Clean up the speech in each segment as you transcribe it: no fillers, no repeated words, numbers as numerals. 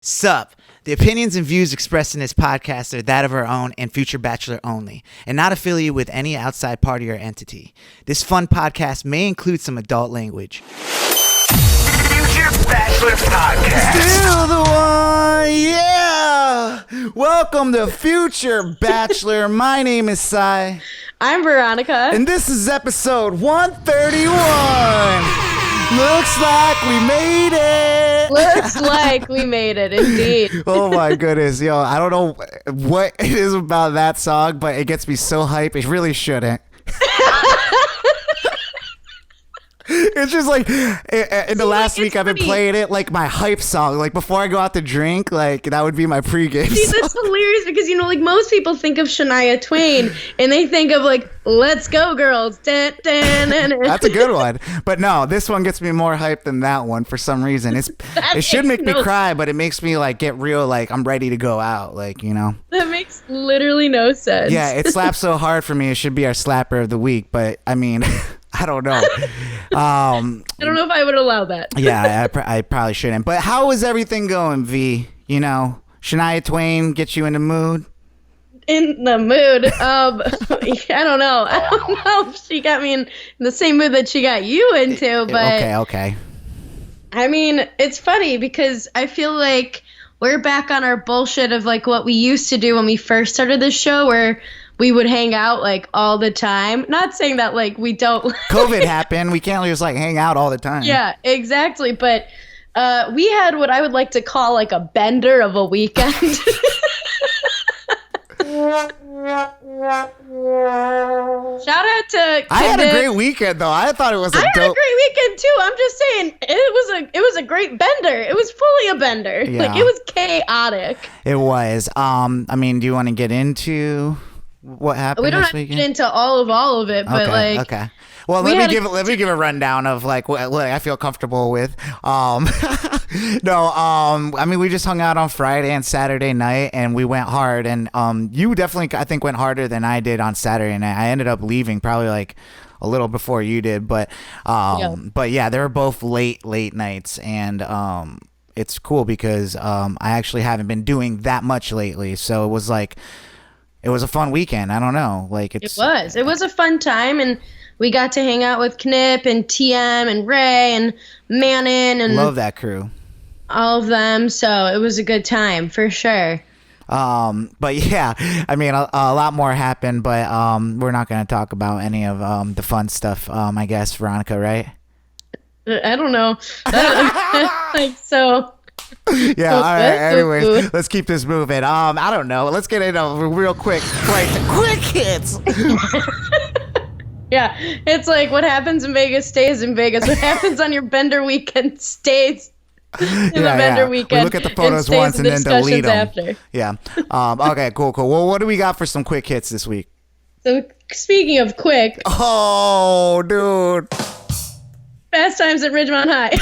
Sup. The opinions and views expressed in this podcast are that of our own and Future Bachelor only, and not affiliated with any outside party or entity. This fun podcast may include some adult language. Future Bachelor Podcast. Still the one, yeah! Welcome to Future Bachelor. My name is Sai. I'm Veronica. And this is episode 131. Looks like we made it. Looks like we made it, indeed. Oh my goodness, yo! I don't know what it is about that song, but it gets me so hype. It really shouldn't. It's just like in the last week I've been playing it like my hype song. Like before I go out to drink, like that would be my pregame See, song. that's hilarious because, you know, like most people think of Shania Twain and they think of like, let's go girls. Dun, dun, dun, dun. That's a good one. But no, this one gets me more hype than that one for some reason. It should make me cry, but it makes me like get real, like I'm ready to go out, like, you know. That makes literally no sense. Yeah, it slaps so hard for me. It should be our slapper of the week, but I mean, I don't know. I don't know if I would allow that. Yeah, I probably shouldn't. But how is everything going, V? You know, Shania Twain gets you in the mood? In the mood. I don't know. I don't know if she got me in the same mood that she got you into, but Okay. I mean, it's funny because I feel like we're back on our bullshit of like what we used to do when we first started this show, where we would hang out like all the time. Not saying that like we don't. COVID happened. We can't just like hang out all the time. Yeah, exactly. But we had what I would like to call like a bender of a weekend. Shout out to I had a great weekend though. I thought it was I had a great weekend too. I'm just saying it was a great bender. It was fully a bender. Yeah. Like it was chaotic. It was. I mean, do you want to get into what happened We don't this have to weekend? get into all of it, but okay. Well, let me give a rundown of like what I feel comfortable with. I mean, we just hung out on Friday and Saturday night, and we went hard. And you definitely, I think, went harder than I did on Saturday night. I ended up leaving probably like a little before you did, but yeah, they were both late nights, and it's cool because I actually haven't been doing that much lately, so it was like. It was a fun weekend. I don't know. Like it was a fun time, and we got to hang out with Knip and TM and Ray and Manon and love that crew. All of them. So it was a good time for sure. But yeah, I mean, a lot more happened, but we're not going to talk about any of the fun stuff. I guess Veronica, right? I don't know. Like so. Yeah, all right. Anyways, let's keep this moving. I don't know. Let's get into real quick hits. Yeah, it's like what happens in Vegas stays in Vegas. What happens on your bender weekend stays in the bender weekend. We look at the photos once and then delete them. After. Yeah. Okay. Cool. Well, what do we got for some quick hits this week? So speaking of quick. Oh, dude. Fast Times at Ridgemont High.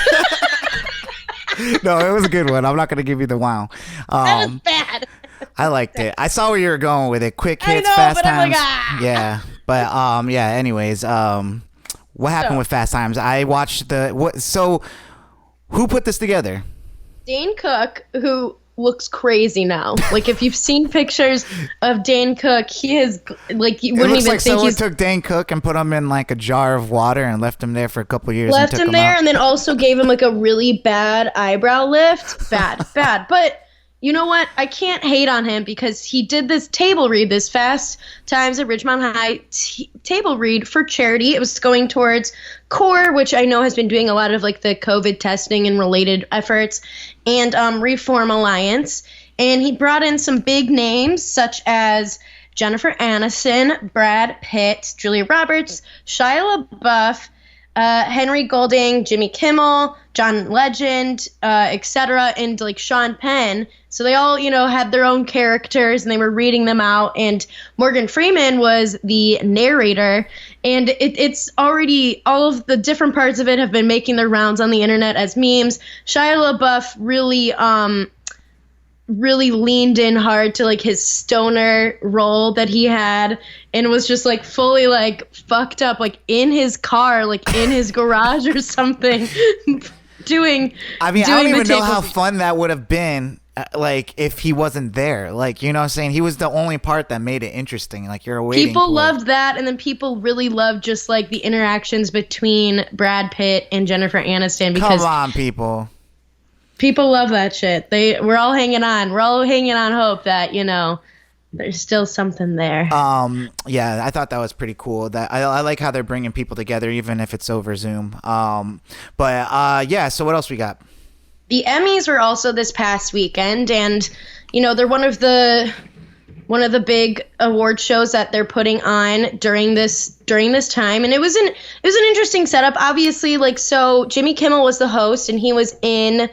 No, it was a good one. I'm not going to give you the wow. That was bad. I liked it. I saw where you were going with it. Quick hits, I know, Fast but Times. I'm like, ah. Yeah, but yeah. Anyways, what happened with Fast Times? I watched So, who put this together? Dane Cook, who looks crazy now. Like if you've seen pictures of Dane Cook, he is like you wouldn't even like think someone took Dane Cook and put him in like a jar of water and left him there for a couple of years. Left and took him there out. and then also gave him like a really bad eyebrow lift. Bad. But you know what? I can't hate on him because he did this table read, this Fast Times at Ridgemont High table read for charity. It was going towards CORE, which I know has been doing a lot of like the COVID testing and related efforts, and Reform Alliance. And he brought in some big names such as Jennifer Aniston, Brad Pitt, Julia Roberts, Shia LaBeouf, Henry Golding, Jimmy Kimmel, John Legend, etc., and like Sean Penn. So they all, you know, had their own characters and they were reading them out. And Morgan Freeman was the narrator. And it's already, all of the different parts of it have been making their rounds on the internet as memes. Shia LaBeouf really leaned in hard to like his stoner role that he had and was just like fully like fucked up, like in his car, like in his garage or something. I don't even know how fun that would have been. like if he wasn't there. Like, you know what I'm saying? He was the only part that made it interesting. Like, you're waiting. People loved that, and then people really loved just like the interactions between Brad Pitt and Jennifer Aniston, because come on, people. People love that shit. We're all hanging on. We're all hanging on hope that, you know, there's still something there. Yeah, I thought that was pretty cool. That I like how they're bringing people together, even if it's over Zoom. Yeah. So what else we got? The Emmys were also this past weekend, and you know they're one of the big award shows that they're putting on during this time, and it was an interesting setup. Obviously, like, so Jimmy Kimmel was the host, and he was in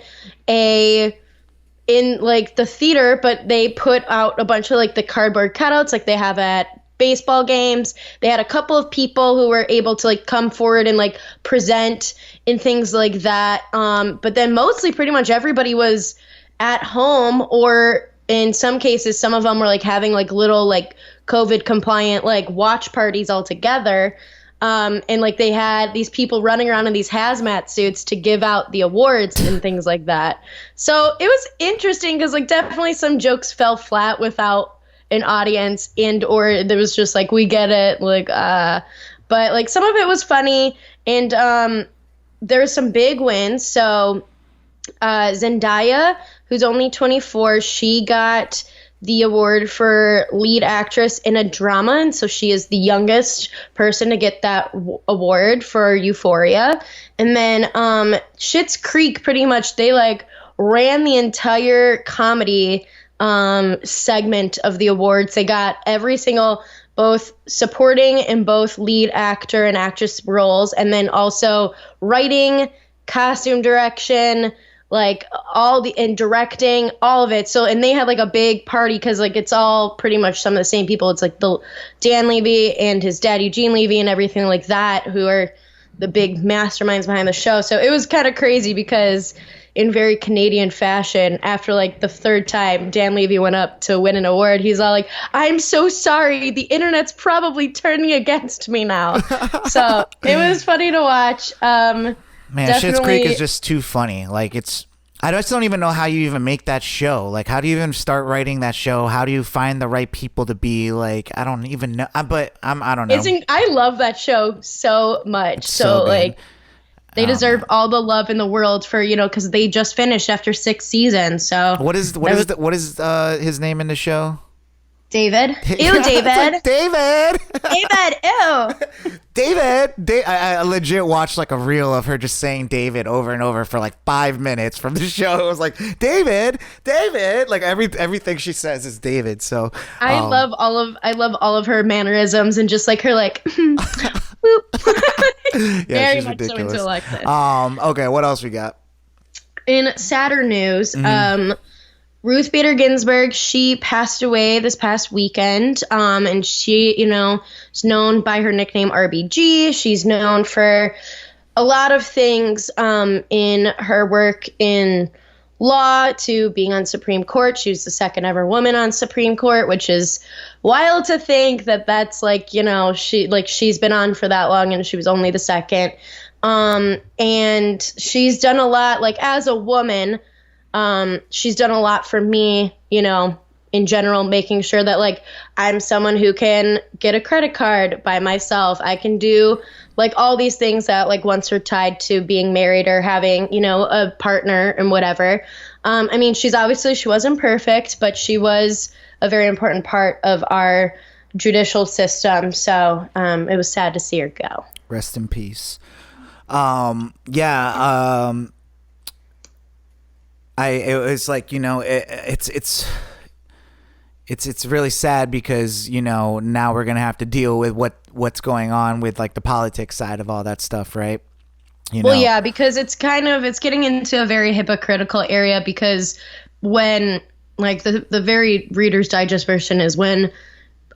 like the theater, but they put out a bunch of like the cardboard cutouts like they have at baseball games. They had a couple of people who were able to like come forward and like present and things like that. But then mostly pretty much everybody was at home, or in some cases, some of them were like having like little like COVID compliant like watch parties all together. And like they had these people running around in these hazmat suits to give out the awards and things like that. So it was interesting because like definitely some jokes fell flat without an audience, and or there was just like, we get it, like but like some of it was funny, and there were some big wins. So Zendaya, who's only 24, she got the award for lead actress in a drama, and so she is the youngest person to get that award for Euphoria. And then Schitt's Creek, pretty much they like ran the entire comedy segment of the awards. They got every single both supporting and both lead actor and actress roles, and then also writing, costume direction, like and directing, all of it. So, and they had like a big party because like it's all pretty much some of the same people. It's like the Dan Levy and his dad Eugene Levy and everything like that, who are the big masterminds behind the show. So it was kind of crazy because in very Canadian fashion, after like the third time Dan Levy went up to win an award, he's all like, "I'm so sorry, the internet's probably turning against me now." So it was funny to watch. Man, Schitt's Creek is just too funny. Like, I just don't even know how you even make that show. Like, how do you even start writing that show? How do you find the right people to be like? I don't even know. But I don't know. I love that show so much. It's so good. Like, they deserve all the love in the world for, you know, because they just finished after 6 seasons. So what is his name in the show? David. Ew, David. Like, David. David. Ew. David. I legit watched like a reel of her just saying David over and over for like 5 minutes from the show. It was like, David. Like everything she says is David. So I love all of her mannerisms and just like her like whoop. Yeah, very she's much ridiculous. so into Alexis. Okay, what else we got? In sadder news, Ruth Bader Ginsberg, she passed away this past weekend, and she, you know, is known by her nickname RBG. She's known for a lot of things in her work in law to being on Supreme Court. She was the second ever woman on Supreme Court, which is wild to think that that's like, you know, she's been on for that long and she was only the second. And she's done a lot, like as a woman. She's done a lot for me, you know, in general, making sure that like I'm someone who can get a credit card by myself. I can do like all these things that like once are tied to being married or having, you know, a partner and whatever. I mean, she wasn't perfect, but she was a very important part of our judicial system. So it was sad to see her go. Rest in peace. It was like, you know, it's really sad because, you know, now we're gonna have to deal with what's going on with like the politics side of all that stuff, right? You know? Well, yeah, because it's getting into a very hypocritical area, because when like the very Reader's Digest version is when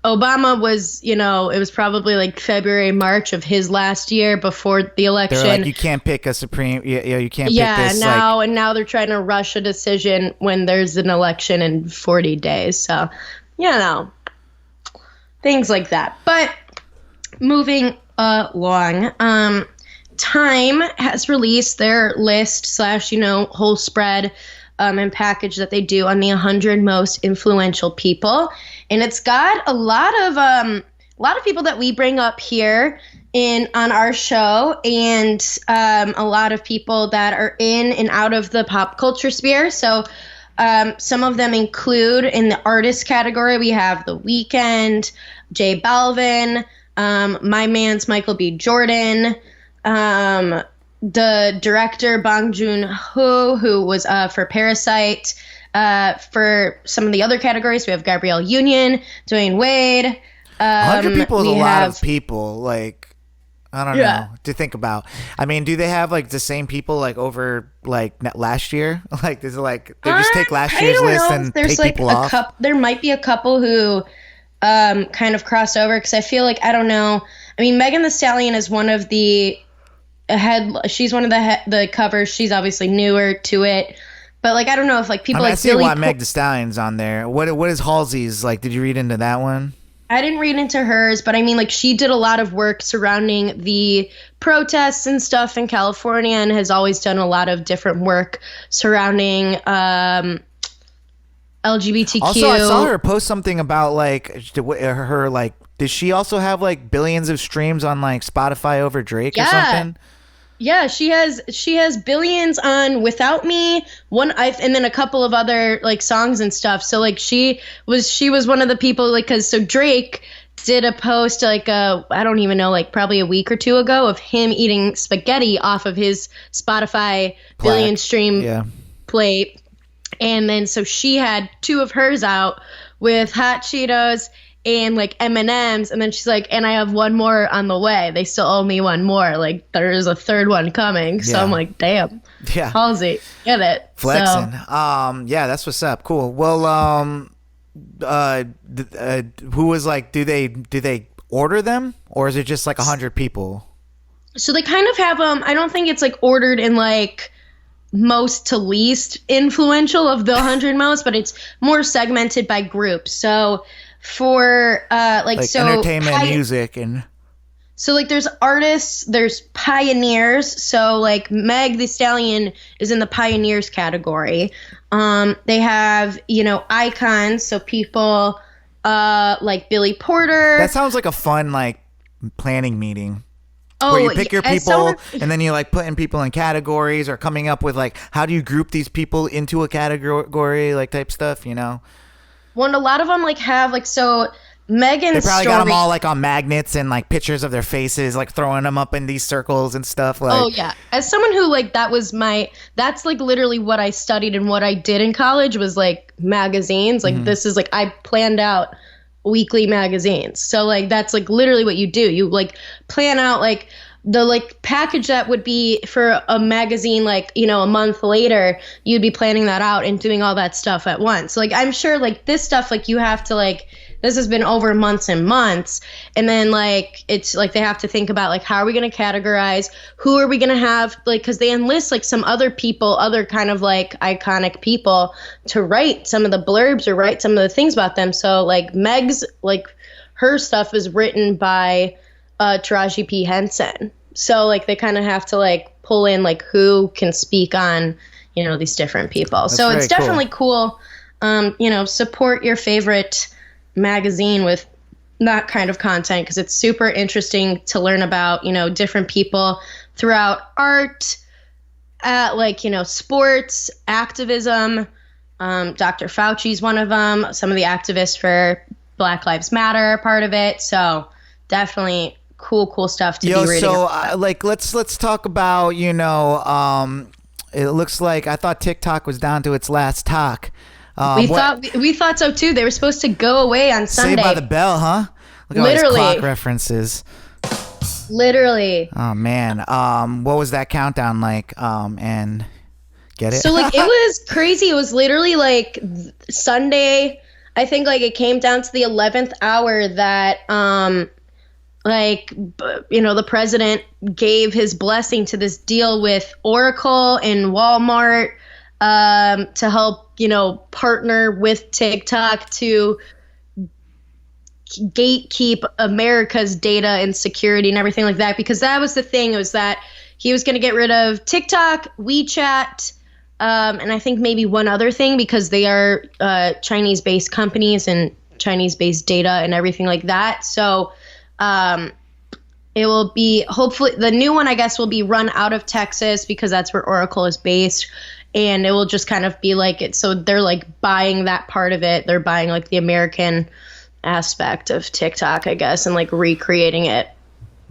Obama was, you know, it was probably like February, March of his last year before the election. They're like, you can't pick a supreme. You can't. Yeah, pick this, and now they're trying to rush a decision when there's an election in 40 days. So, you know, things like that. But moving along, Time has released their list / you know, whole spread and package that they do on the 100 most influential people, and it's got a lot of people that we bring up here on our show, and a lot of people that are in and out of the pop culture sphere. So some of them include, in the artist category, we have The Weeknd, J Balvin, my man's Michael B. Jordan, the director Bong Joon-ho, who was for Parasite. For some of the other categories, we have Gabrielle Union, Dwayne Wade. 100 people is a lot of people. Like, I don't know to think about. I mean, do they have like the same people like over like last year? Like, is it like they just take last year's list and there's take people off? There might be a couple who kind of cross over, because I feel like, I don't know. I mean, Megan Thee Stallion is one of the she's one of the covers. She's obviously newer to it, but like, I don't know if like people, I see why Meg Thee Stallion's on there. What is Halsey's like? Did you read into that one? I didn't read into hers, but I mean, like, she did a lot of work surrounding the protests and stuff in California, and has always done a lot of different work surrounding LGBTQ. Also, I saw her post something about like her like. Does she also have like billions of streams on like Spotify over Drake or something? Yeah, she has billions on Without Me, and then a couple of other like songs and stuff. So like she was one of the people, like, cause so Drake did a post like I don't even know, like probably a week or two ago, of him eating spaghetti off of his Spotify billion stream plate. And then so she had two of hers out with hot Cheetos and like M&Ms, and then she's like, and I have one more on the way. They still owe me one more. Like, there's a third one coming. So I'm like, damn. Yeah. Halsey, get it. Flexing. So, yeah, that's what's up. Cool. Well, who was like, do they order them, or is it just like 100 people? So they kind of have I don't think it's like ordered in like most to least influential of the 100 most, but it's more segmented by groups. So for like so entertainment, music, and so like there's artists, there's pioneers. So like Meg Thee Stallion is in the pioneers category. They have, you know, icons, so people like Billy Porter. That sounds like a fun like planning meeting. Where you pick your people and then you like putting people in categories, or coming up with like, how do you group these people into a category, like type stuff, you know? Well, a lot of them like have like, so Megan's they probably got them all like on magnets and like pictures of their faces, like throwing them up in these circles and stuff. Like, oh yeah, as someone who like that's like literally what I studied and what I did in college was like magazines. Like this is like, I planned out weekly magazines. So like that's like literally what you do. You like plan out like the like package that would be for a magazine, like, you know, a month later, you'd be planning that out and doing all that stuff at once. Like, I'm sure like this stuff, like you have to like, this has been over months and months. And then like, it's like, they have to think about like, how are we going to categorize? Who are we going to have? Like, cause they enlist like some other people, other kind of like iconic people to write some of the blurbs or write some of the things about them. So like Meg's, like her stuff is written by Taraji P. Henson. So like they kind of have to like pull in like who can speak on, you know, these different people. That's so it's definitely cool. You know, support your favorite magazine with that kind of content, because it's super interesting to learn about, you know, different people throughout art, like, you know, sports, activism. Dr. Fauci's one of them. Some of the activists for Black Lives Matter are part of it. So definitely cool stuff to be reading. So like let's talk about, you know, it looks like I thought TikTok was down to its last talk. We thought so too. They were supposed to go away on Sunday. Saved by the Bell, huh? Look at literally all these clock references. Literally. Oh man. What was that countdown like? And get it? So like it was crazy. It was literally like Sunday. I think like it came down to the 11th hour that like, you know, the president gave his blessing to this deal with Oracle and Walmart to help, you know, partner with TikTok to gatekeep America's data and security and everything like that. Because that was the thing, was that he was going to get rid of TikTok, WeChat, And I think maybe one other thing, because they are Chinese-based companies and Chinese-based data and everything like that. So it will be, hopefully, the new one, I guess, will be run out of Texas because that's where Oracle is based. And it will just kind of be like it. So they're like buying that part of it. They're buying like the American aspect of TikTok, I guess, and like recreating it.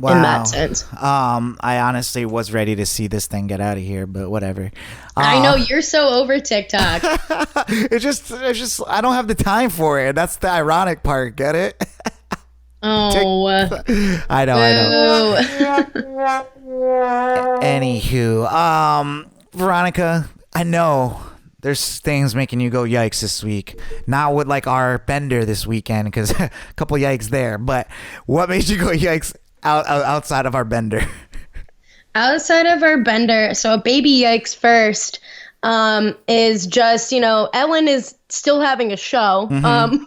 Wow. In that sense. I honestly was ready to see this thing get out of here, but whatever. I know you're so over TikTok. It's just I don't have the time for it. That's the ironic part. Get it? Oh, I know. Anywho, Veronica, I know there's things making you go yikes this week. Not with like our bender this weekend, because a couple yikes there. But what made you go yikes outside of our bender? Outside of our bender, so a baby yikes first is just, Ellen is still having a show. Mm-hmm.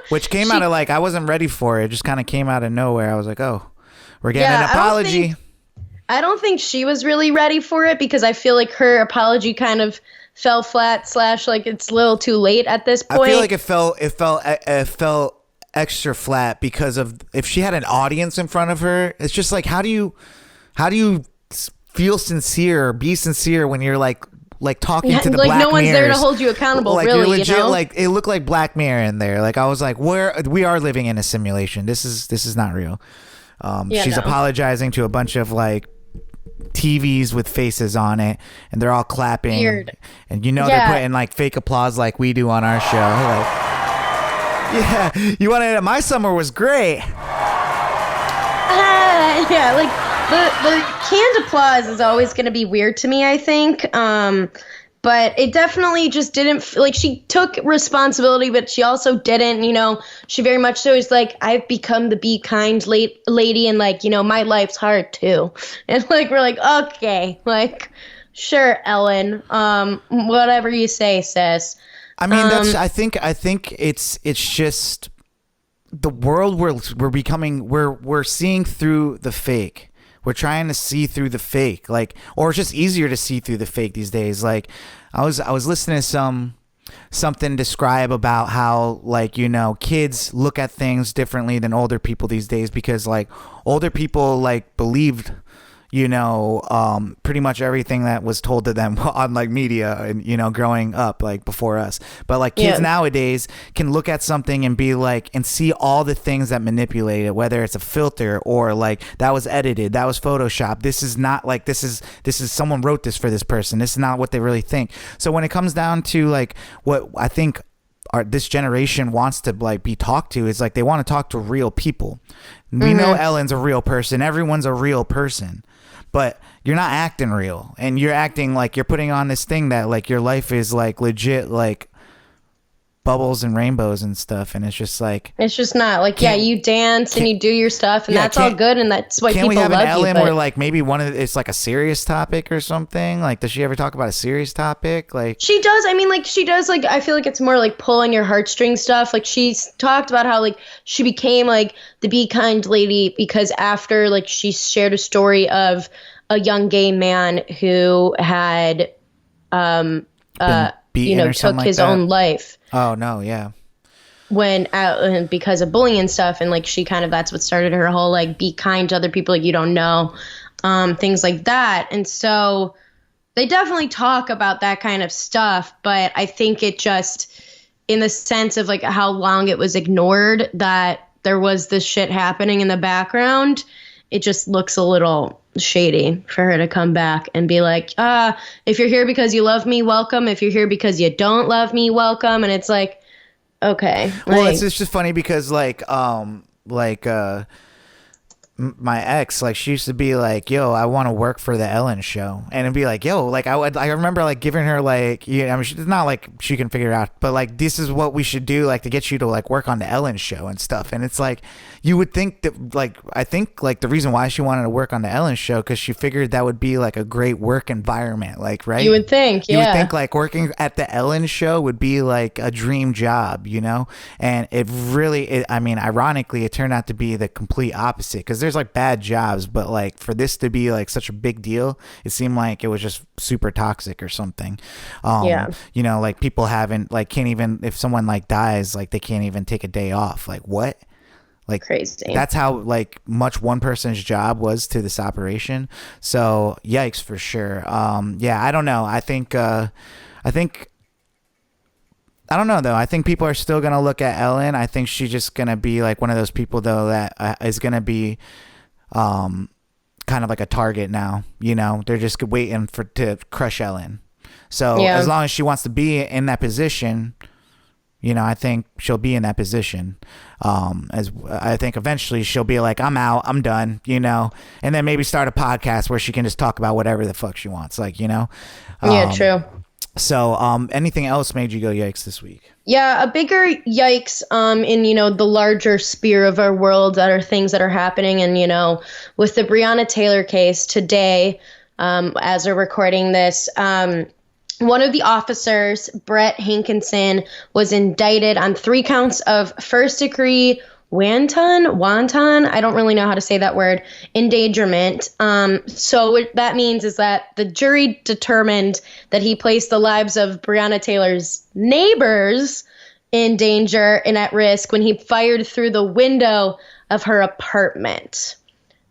Which came out of like, I wasn't ready for it. It just kind of came out of nowhere. I was like, oh, we're getting an apology. I don't think she was really ready for it, because I feel like her apology kind of fell flat / like it's a little too late at this point. I feel like it fell extra flat because of, if she had an audience in front of her, it's just like, how do you feel sincere or be sincere when you're like talking to the like Black no one's Mirrors. there to hold you accountable, like really, you're legit, like it looked like Black Mirror in there. Like I was like, we are living in a simulation. This is not real. She's apologizing to a bunch of like TVs with faces on it, and they're all clapping. Weird. And they're putting like fake applause like we do on our show. Like, yeah, you wanted it. My summer was great. Yeah, like the canned applause is always going to be weird to me, I think. But it definitely just didn't, like, she took responsibility, but she also didn't, she very much so is like, I've become the be kind lady, and like, my life's hard too. And like, we're like, okay, like, sure, Ellen, whatever you say, sis. I mean, I think it's just the world we're seeing through the fake. We're trying to see through the fake, like, or it's just easier to see through the fake these days. Like, I was listening to something describe about how, like, kids look at things differently than older people these days, because like older people like believed pretty much everything that was told to them on like media and growing up like before us. But like kids nowadays can look at something and be like, and see all the things that manipulate it, whether it's a filter or like that was edited, that was Photoshop, this is not like, this is someone wrote this for this person, this is not what they really think. So when it comes down to like what I think this generation wants to like be talked to, is like they want to talk to real people. We know Ellen's a real person, everyone's a real person, but you're not acting real, and you're acting like you're putting on this thing that like your life is like legit, like bubbles and rainbows and stuff, and it's just not like, you dance and you do your stuff, and that's all good, and that's why people love you. Can we have an Ellen where like maybe it's like a serious topic or something? Like, does she ever talk about a serious topic? Like, she does. I mean, like, she does. Like, I feel like it's more like pulling your heartstrings stuff. Like, she's talked about how like she became like the be kind lady because after like she shared a story of a young gay man who had took his own life. Oh no, yeah. When out because of bullying and stuff, and like she kind of, that's what started her whole like be kind to other people like you don't know, things like that. And so they definitely talk about that kind of stuff, but I think it just, in the sense of like how long it was ignored that there was this shit happening in the background, it just looks a little shady for her to come back and be like, if you're here because you love me, welcome. If you're here because you don't love me, welcome. And it's like, okay. Well, it's just funny because my ex, like, she used to be like, yo, I want to work for the Ellen show, and it'd be like, yo, like, I remember like giving her like, I mean, it's not like she can figure it out, but like, this is what we should do, like, to get you to like work on the Ellen show and stuff. And it's like, you would think that, like, I think like the reason why she wanted to work on the Ellen show, because she figured that would be like a great work environment, like, right? You would think, you would think like working at the Ellen show would be like a dream job, and it really, I mean, ironically, it turned out to be the complete opposite, because there's like bad jobs, but like for this to be like such a big deal, it seemed like it was just super toxic or something. You know, like people haven't like can't even, if someone like dies, like they can't even take a day off. Like what? Like crazy. That's how like much one person's job was to this operation. So yikes for sure. Yeah, I don't know. I think I don't know though. I think people are still gonna look at Ellen. I think she's just gonna be like one of those people though that is gonna be kind of like a target now. You know, they're just waiting to crush Ellen. So as long as she wants to be in that position, you know, I think she'll be in that position. As I think eventually she'll be like, I'm out, I'm done, you know, and then maybe start a podcast where she can just talk about whatever the fuck she wants, like, you know. Yeah, true. So, anything else made you go yikes this week? Yeah, a bigger yikes in, you know, the larger sphere of our world that are things that are happening. And, you know, with the Breonna Taylor case today, as we're recording this, one of the officers, Brett Hankinson, was indicted on 3 counts of first-degree wanton, I don't really know how to say that word, endangerment. So what that means is that the jury determined that he placed the lives of Breonna Taylor's neighbors in danger and at risk when he fired through the window of her apartment.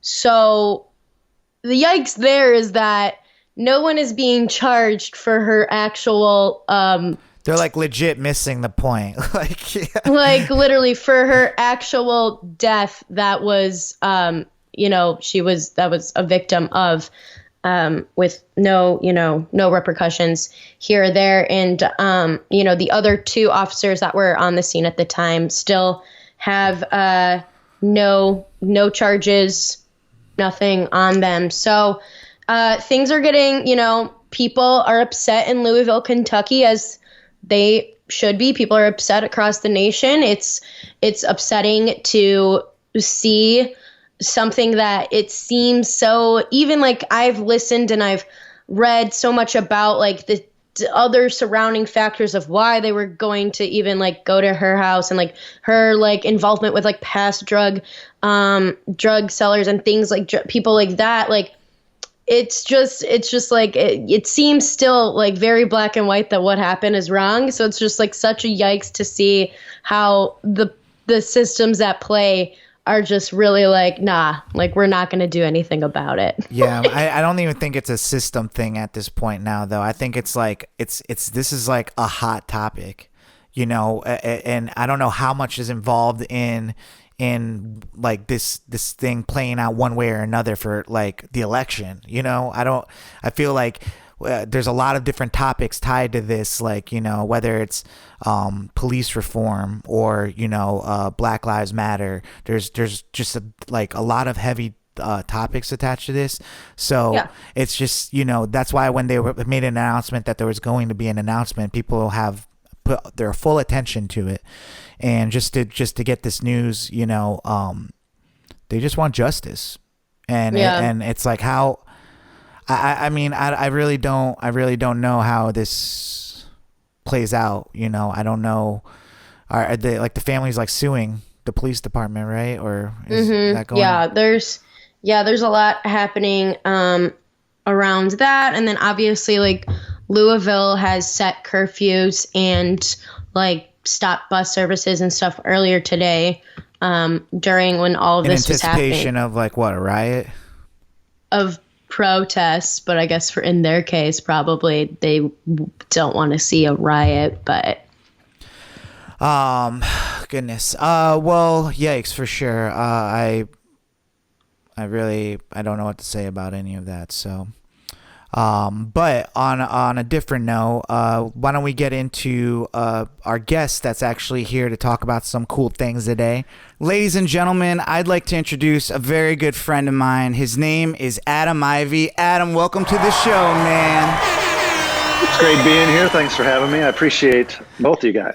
So the yikes there is that no one is being charged for her actual they're like legit missing the point. Like literally for her actual death that was you know, that was a victim of with no repercussions here or there. And you know, the other 2 officers that were on the scene at the time still have no charges, nothing on them. So things are getting, you know, people are upset in Louisville, Kentucky, as they should be. People are upset across the nation. It's upsetting to see something that it seems so, even like I've listened and I've read so much about like the other surrounding factors of why they were going to even like go to her house and like her like involvement with like past drug sellers and things like people like that. Like it's just like it seems still like very black and white that what happened is wrong. So it's just like such a yikes to see how the systems at play are just really like, nah, like we're not going to do anything about it. Yeah, I don't even think it's a system thing at this point now, though. I think it's like this is like a hot topic, you know, and I don't know how much is involved in like this thing playing out one way or another for like the election, you know. I feel like there's a lot of different topics tied to this, like, you know, whether it's police reform or, you know, Black Lives Matter. There's just a lot of heavy topics attached to this. So it's just, you know, that's why when they made an announcement that there was going to be an announcement, people have put their full attention to it. And just to get this news, you know, they just want justice, and and it's like how, I mean, I really don't know how this plays out. You know, I don't know. Are they like the family's like suing the police department, right? Or is that going? Yeah, there's a lot happening around that, and then obviously like Louisville has set curfews and like stopped bus services and stuff earlier today during when all of this was happening. In anticipation of like what, a riot? Of protests, but I guess in their case probably they don't want to see a riot, but goodness. Well, yikes for sure. I don't know what to say about any of that, so but on a different note, why don't we get into our guest that's actually here to talk about some cool things today. Ladies and gentlemen, I'd like to introduce a very good friend of mine. His name is Adam Ivy. Adam, welcome to the show, man. It's great being here. Thanks for having me. I appreciate both you guys.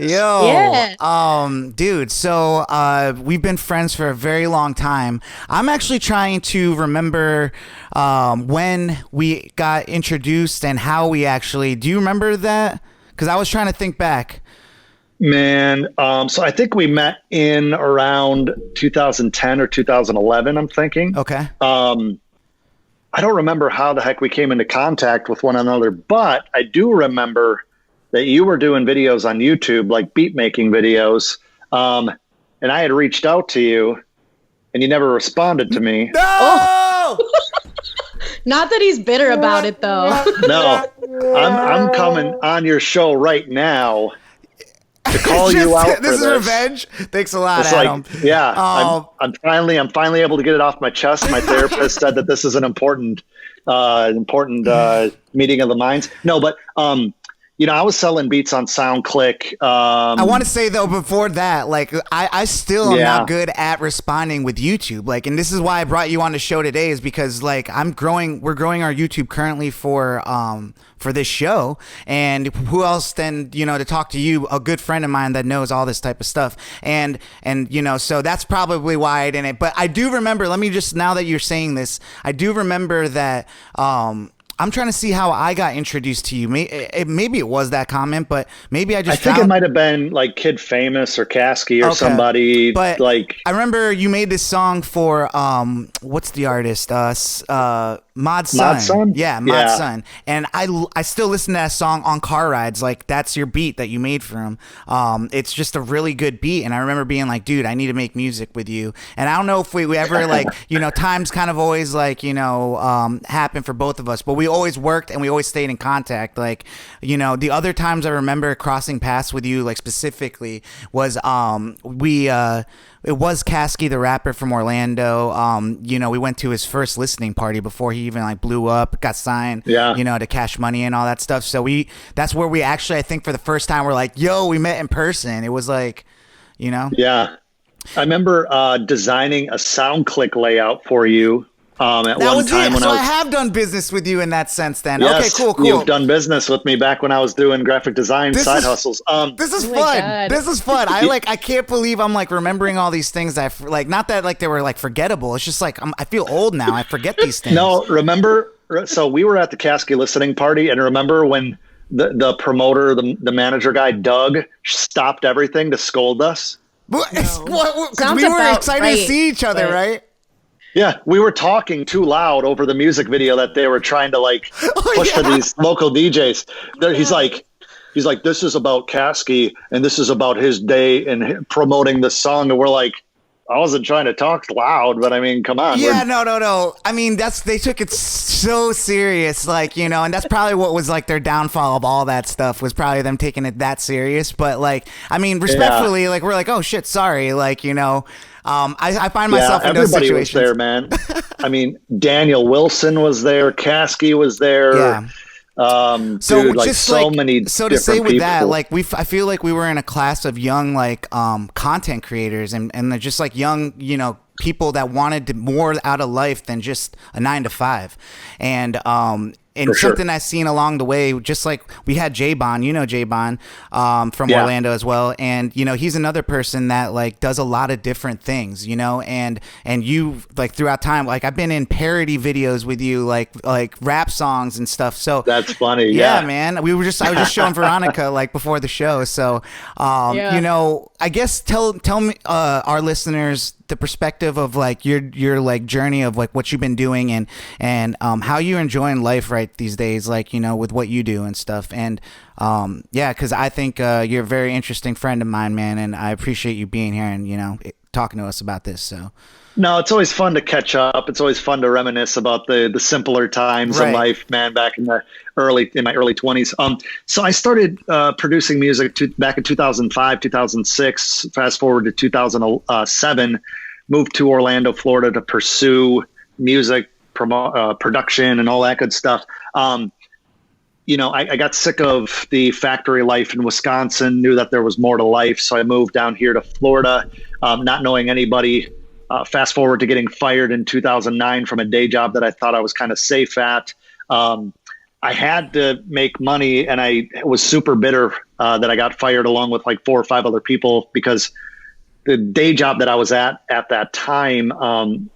Dude, so we've been friends for a very long time. I'm actually trying to remember when we got introduced and how we actually, do you remember that? Because I was trying to think back. Man, so I think we met in around 2010 or 2011, I'm thinking. Okay. I don't remember how the heck we came into contact with one another, but I do remember that you were doing videos on YouTube, like beat making videos. And I had reached out to you and you never responded to me. No! Not that he's bitter about it, though. No, I'm coming on your show right now to call you out for this. This is revenge. Thanks a lot, Adam. Yeah, I'm finally able to get it off my chest. My therapist said that this is an important meeting of the minds. No, but I was selling beats on SoundClick. I want to say though, before that, like I still am not good at responding with YouTube. Like, and this is why I brought you on the show today, is because like we're growing our YouTube currently for this show, and who else than to talk to you, a good friend of mine that knows all this type of stuff, and so that's probably why I didn't. But I do remember. Let me just, now that you're saying this, I do remember that. I'm trying to see how I got introduced to you. Maybe it was that comment, but maybe I think it might have been like Kid Famous or Caskey or somebody. But like, I remember you made this song for what's the artist? Mod Sun. Yeah, Mod Sun. And I still listen to that song on car rides. Like, that's your beat that you made for him. It's just a really good beat. And I remember being like, dude, I need to make music with you. And I don't know if we ever like, times kind of always like, happen for both of us, but we always worked and we always stayed in contact. Like, the other times I remember crossing paths with you, like specifically was, it was Caskey, the rapper from Orlando. We went to his first listening party before he even like blew up, got signed, to Cash Money and all that stuff. So that's where we actually, I think for the first time, we're like, yo, we met in person. It was like, Yeah. I remember designing a SoundClick layout for you. At that one was time it. when So I have done business with you in that sense then. Yes, okay, cool. You've done business with me back when I was doing graphic design side hustles. This is fun. This is fun. I can't believe I'm like remembering all these things that like, not that like they were like forgettable. It's just like I feel old now. I forget these things. No, remember, so we were at the Caskey listening party, and remember when the promoter, the manager guy, Doug, stopped everything to scold us? Because we were excited to see each other, right? Yeah, we were talking too loud over the music video that they were trying to like push for these local DJs. He's like, this is about Caskey and this is about his day and promoting the song. And we're like, I wasn't trying to talk loud, but I mean, come on. Yeah, no. I mean, they took it so serious, like, and that's probably what was like their downfall of all that stuff, was probably them taking it that serious. But like, I mean, respectfully, like, we're like, oh shit, sorry. Like, I find myself in those situations. Was there, man. I mean, Daniel Wilson was there. Caskey was there. Yeah. So dude, like just so like, many. So to say with people. That, like I feel like we were in a class of young like content creators and they're just like young, people that wanted more out of life than just a 9-to-5, and something I've seen along the way, just like we had J-Bon, J-Bon from Orlando as well. And, he's another person that like does a lot of different things, and you like throughout time, like I've been in parody videos with you, like rap songs and stuff. So that's funny. Yeah, man. I was just showing Veronica like before the show. So, I guess tell me, our listeners, the perspective of like your like journey of like what you've been doing and how you're enjoying life right these days, like with what you do and stuff. And because I think you're a very interesting friend of mine, man, and I appreciate you being here and talking to us about this. So no, it's always fun to catch up. It's always fun to reminisce about the simpler times in life, man, back in my early 20s. So I started producing music back in 2005, 2006, fast forward to 2007, moved to Orlando, Florida to pursue music, production and all that good stuff. I got sick of the factory life in Wisconsin, knew that there was more to life. So I moved down here to Florida, not knowing anybody. Fast forward to getting fired in 2009 from a day job that I thought I was kind of safe at. I had to make money, and I was super bitter that I got fired along with like 4 or 5 other people, because the day job that I was at that time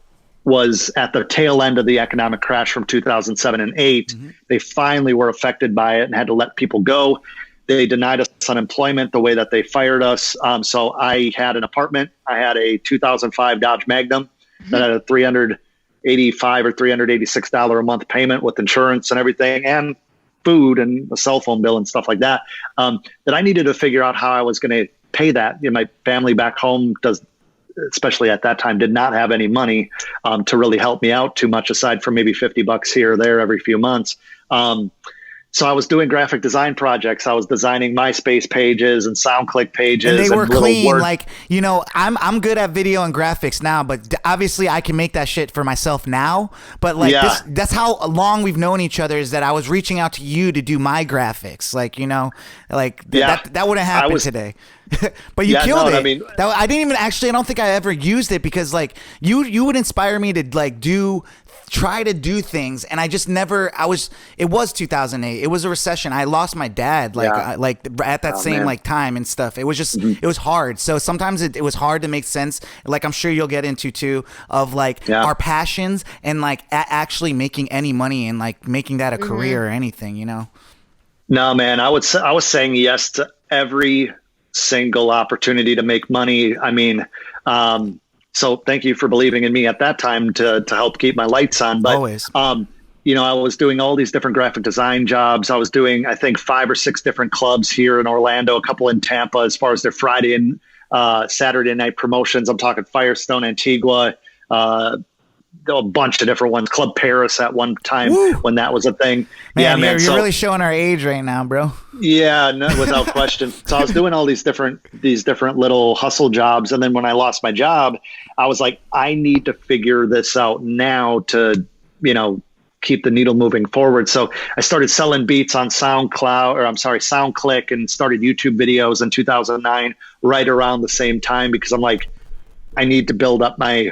was at the tail end of the economic crash from 2007 and 8. Mm-hmm. They finally were affected by it and had to let people go. They denied us unemployment the way that they fired us. So I had an apartment. I had a 2005 Dodge Magnum that had a $385 or $386 a month payment with insurance and everything, and food and a cell phone bill and stuff like that. That I needed to figure out how I was going to pay that. My family back home especially at that time, did not have any money to really help me out too much, aside from maybe $50 here or there every few months. So I was doing graphic design projects. I was designing MySpace pages and SoundClick pages. And they were clean. Word. Like, I'm good at video and graphics now, but obviously I can make that shit for myself now. But like, that's how long we've known each other, is that I was reaching out to you to do my graphics. Like, that wouldn't happen today. But you killed it. I mean, I didn't even I don't think I ever used it, because like you would inspire me to like try to do things, and I just never. It was 2008. It was a recession. I lost my dad at that same like time and stuff. It was just it was hard. So sometimes it was hard to make sense. Like, I'm sure you'll get into too, of like our passions and like actually making any money and like making that a career or anything. No, man. I was saying yes to every single opportunity to make money. I mean, so thank you for believing in me at that time to help keep my lights on. But always. I was doing all these different graphic design jobs. I was doing, I think, 5 or 6 different clubs here in Orlando, a couple in Tampa, as far as their Friday and Saturday night promotions. I'm talking Firestone, Antigua, a bunch of different ones. Club Paris at one time. Woo! When that was a thing. Man, you're really showing our age right now, bro. Yeah, no, without question. So I was doing all these different little hustle jobs, and then when I lost my job, I was like, I need to figure this out now to, keep the needle moving forward. So I started selling beats on SoundClick, and started YouTube videos in 2009, right around the same time, because I'm like, I need to build up my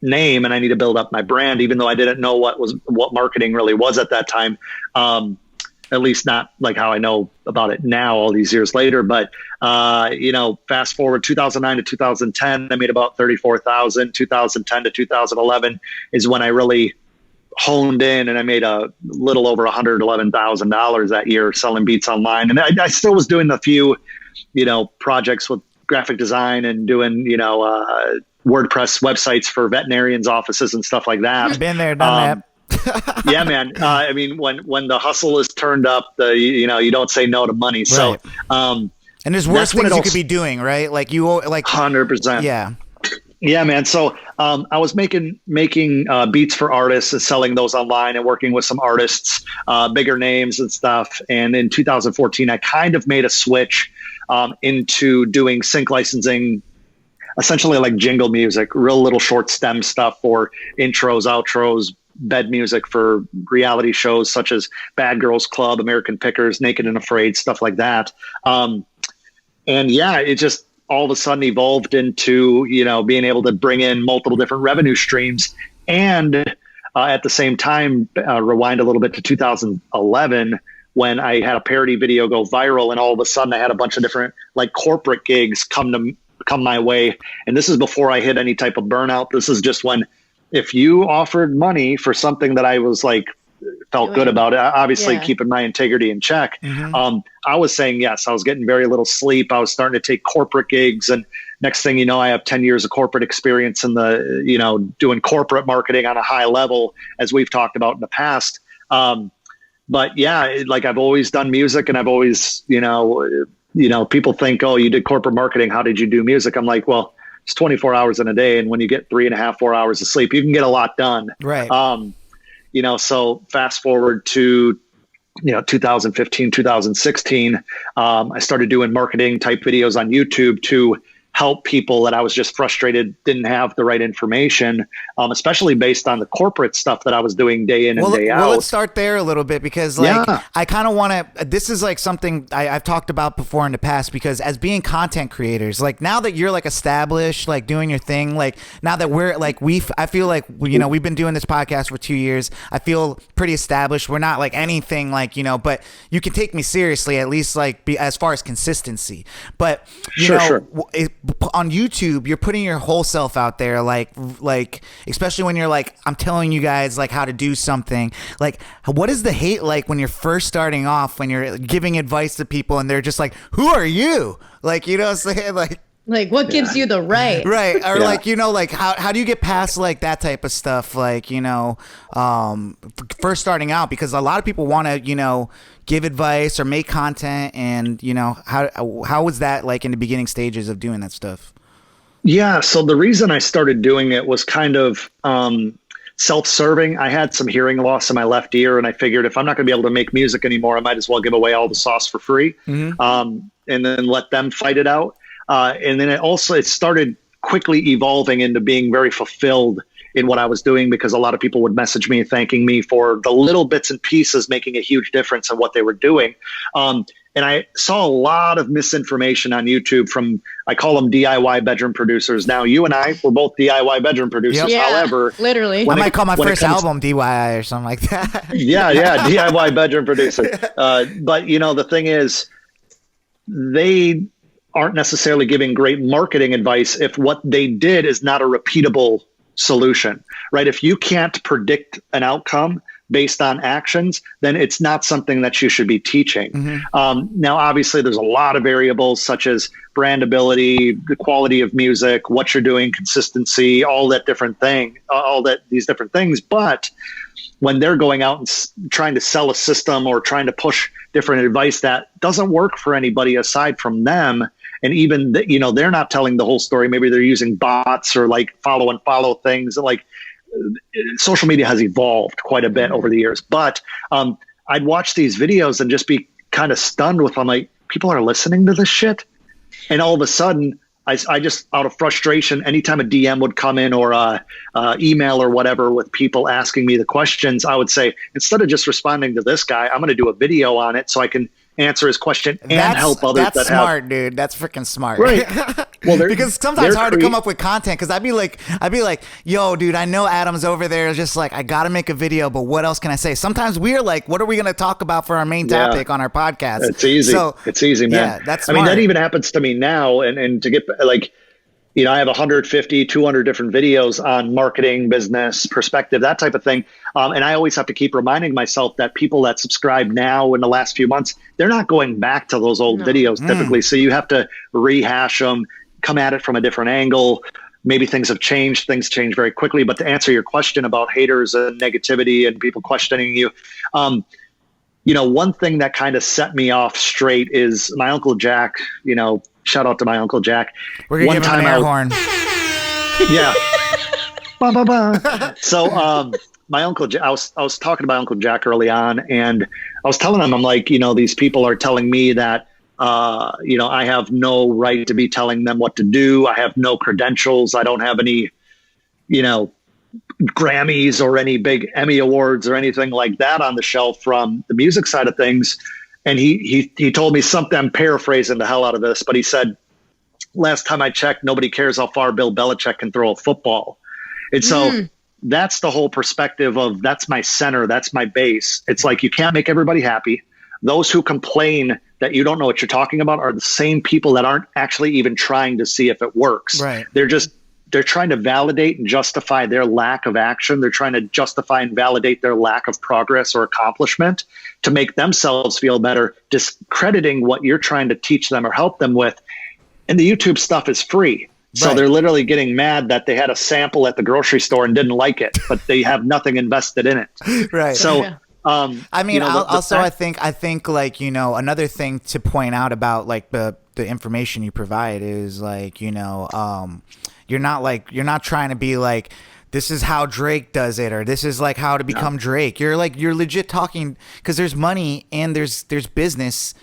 name and I need to build up my brand, even though I didn't know what marketing really was at that time. At least not like how I know about it now, all these years later. But, fast forward 2009 to 2010, I made about 34,000. 2010 to 2011 is when I really honed in, and I made a little over $111,000 that year selling beats online. And I still was doing a few, projects with graphic design and doing, WordPress websites for veterinarians' offices and stuff like that. Been there, done that. Yeah, man. I mean, when the hustle is turned up, you don't say no to money. Right. So, and there's worse things you could be doing, right? Like 100%. Yeah. Yeah, man. So, I was making beats for artists and selling those online and working with some artists, bigger names and stuff. And in 2014, I kind of made a switch, into doing sync licensing, essentially like jingle music, real little short stem stuff for intros, outros, bed music for reality shows such as Bad Girls Club, American Pickers, Naked and Afraid, stuff like that. And it just all of a sudden evolved into, being able to bring in multiple different revenue streams. And at the same time, rewind a little bit to 2011, when I had a parody video go viral, and all of a sudden I had a bunch of different like corporate gigs come my way. And this is before I hit any type of burnout. This is just when, if you offered money for something that I was like, felt good about it, obviously keeping my integrity in check. I was saying yes. I was getting very little sleep. I was starting to take corporate gigs, and next thing you know, I have 10 years of corporate experience in the, doing corporate marketing on a high level, as we've talked about in the past. But yeah, like I've always done music, and I've always, people think, oh, you did corporate marketing, how did you do music? I'm like, well, it's 24 hours in a day. And when you get 3.5, 4 hours of sleep, you can get a lot done. Right. So fast forward to, 2015, 2016, I started doing marketing type videos on YouTube to help people that I was just frustrated didn't have the right information, especially based on the corporate stuff that I was doing day in and day out. Well, let's start there a little bit, because I kind of want to, this is like something I've talked about before in the past, because as being content creators, like now that you're like established, like doing your thing, like now that we're like, I feel like, we've been doing this podcast for 2 years. I feel pretty established. We're not like anything like, but you can take me seriously, at least like as far as consistency. But, on YouTube, you're putting your whole self out there, like especially when you're like, I'm telling you guys like how to do something. Like, what is the hate like when you're first starting off, when you're giving advice to people and they're just like, who are you? Like, you know what I'm saying? Like, what gives you the right? Right. Or like, you know, like how do you get past like that type of stuff? Like, you know, first starting out, because a lot of people want to, you know, give advice or make content, and, you know, how was that like in the beginning stages of doing that stuff? Yeah. So the reason I started doing it was kind of self-serving. I had some hearing loss in my left ear, and I figured if I'm not going to be able to make music anymore, I might as well give away all the sauce for free, and then let them fight it out. And then it started quickly evolving into being very fulfilled in what I was doing, because a lot of people would message me thanking me for the little bits and pieces making a huge difference in what they were doing. And I saw a lot of misinformation on YouTube from, I call them DIY bedroom producers. Now, you and I were both DIY bedroom producers. Yep. Yeah, However, literally, I might call my first album DIY or something like that. Yeah, DIY bedroom producer. But, you know, the thing is, they aren't necessarily giving great marketing advice if what they did is not a repeatable solution, right? If you can't predict an outcome based on actions, then it's not something that you should be teaching. Now, obviously, there's a lot of variables such as brandability, the quality of music, what you're doing, consistency, these different things. But when they're going out and trying to sell a system or trying to push different advice that doesn't work for anybody aside from them, and even, you know, they're not telling the whole story. Maybe they're using bots or like follow things. Like, social media has evolved quite a bit over the years. But I'd watch these videos and just be kind of stunned with, I'm like, people are listening to this shit. And all of a sudden, I just, out of frustration, anytime a DM would come in or a email or whatever with people asking me the questions, I would say, instead of just responding to this guy, I'm going to do a video on it so I can answer his question and help others. That's smart, dude. That's freaking smart. Right. Well, because sometimes it's hard to come up with content, because I'd be like, yo, dude, I know Adam's over there just like, I got to make a video, but what else can I say? Sometimes we're like, what are we going to talk about for our main topic on our podcast? It's easy. It's easy, man. Yeah, that's smart. I mean, that even happens to me now. And to get like, you know, I have 150, 200 different videos on marketing, business, perspective, that type of thing. And I always have to keep reminding myself that people that subscribe now in the last few months, they're not going back to those old videos typically. So you have to rehash them, come at it from a different angle. Maybe things have changed. Things change very quickly. But to answer your question about haters and negativity and people questioning you, you know, one thing that kind of set me off straight is my Uncle Jack. You know, shout out to my Uncle Jack. We're going to give him an air horn. Yeah. Ba, ba, ba. So my Uncle Jack, I was talking to my Uncle Jack early on, and I was telling him, I'm like, you know, these people are telling me that, you know, I have no right to be telling them what to do. I have no credentials. I don't have any, you know, Grammys or any big Emmy awards or anything like that on the shelf from the music side of things. And he told me something, I'm paraphrasing the hell out of this, but he said, last time I checked, nobody cares how far Bill Belichick can throw a football. And so that's the whole perspective of, that's my center, that's my base. It's like, you can't make everybody happy. Those who complain that you don't know what you're talking about are the same people that aren't actually even trying to see if it works. Right. They're trying to validate and justify their lack of action. They're trying to justify and validate their lack of progress or accomplishment to make themselves feel better, discrediting what you're trying to teach them or help them with. And the YouTube stuff is free. So they're literally getting mad that they had a sample at the grocery store and didn't like it, but they have nothing invested in it. Right. So, I mean, you know, I think like, you know, another thing to point out about like the information you provide is like, you know, you're not trying to be like, this is how Drake does it, or this is like how to become Drake. You're legit talking, because there's money and there's business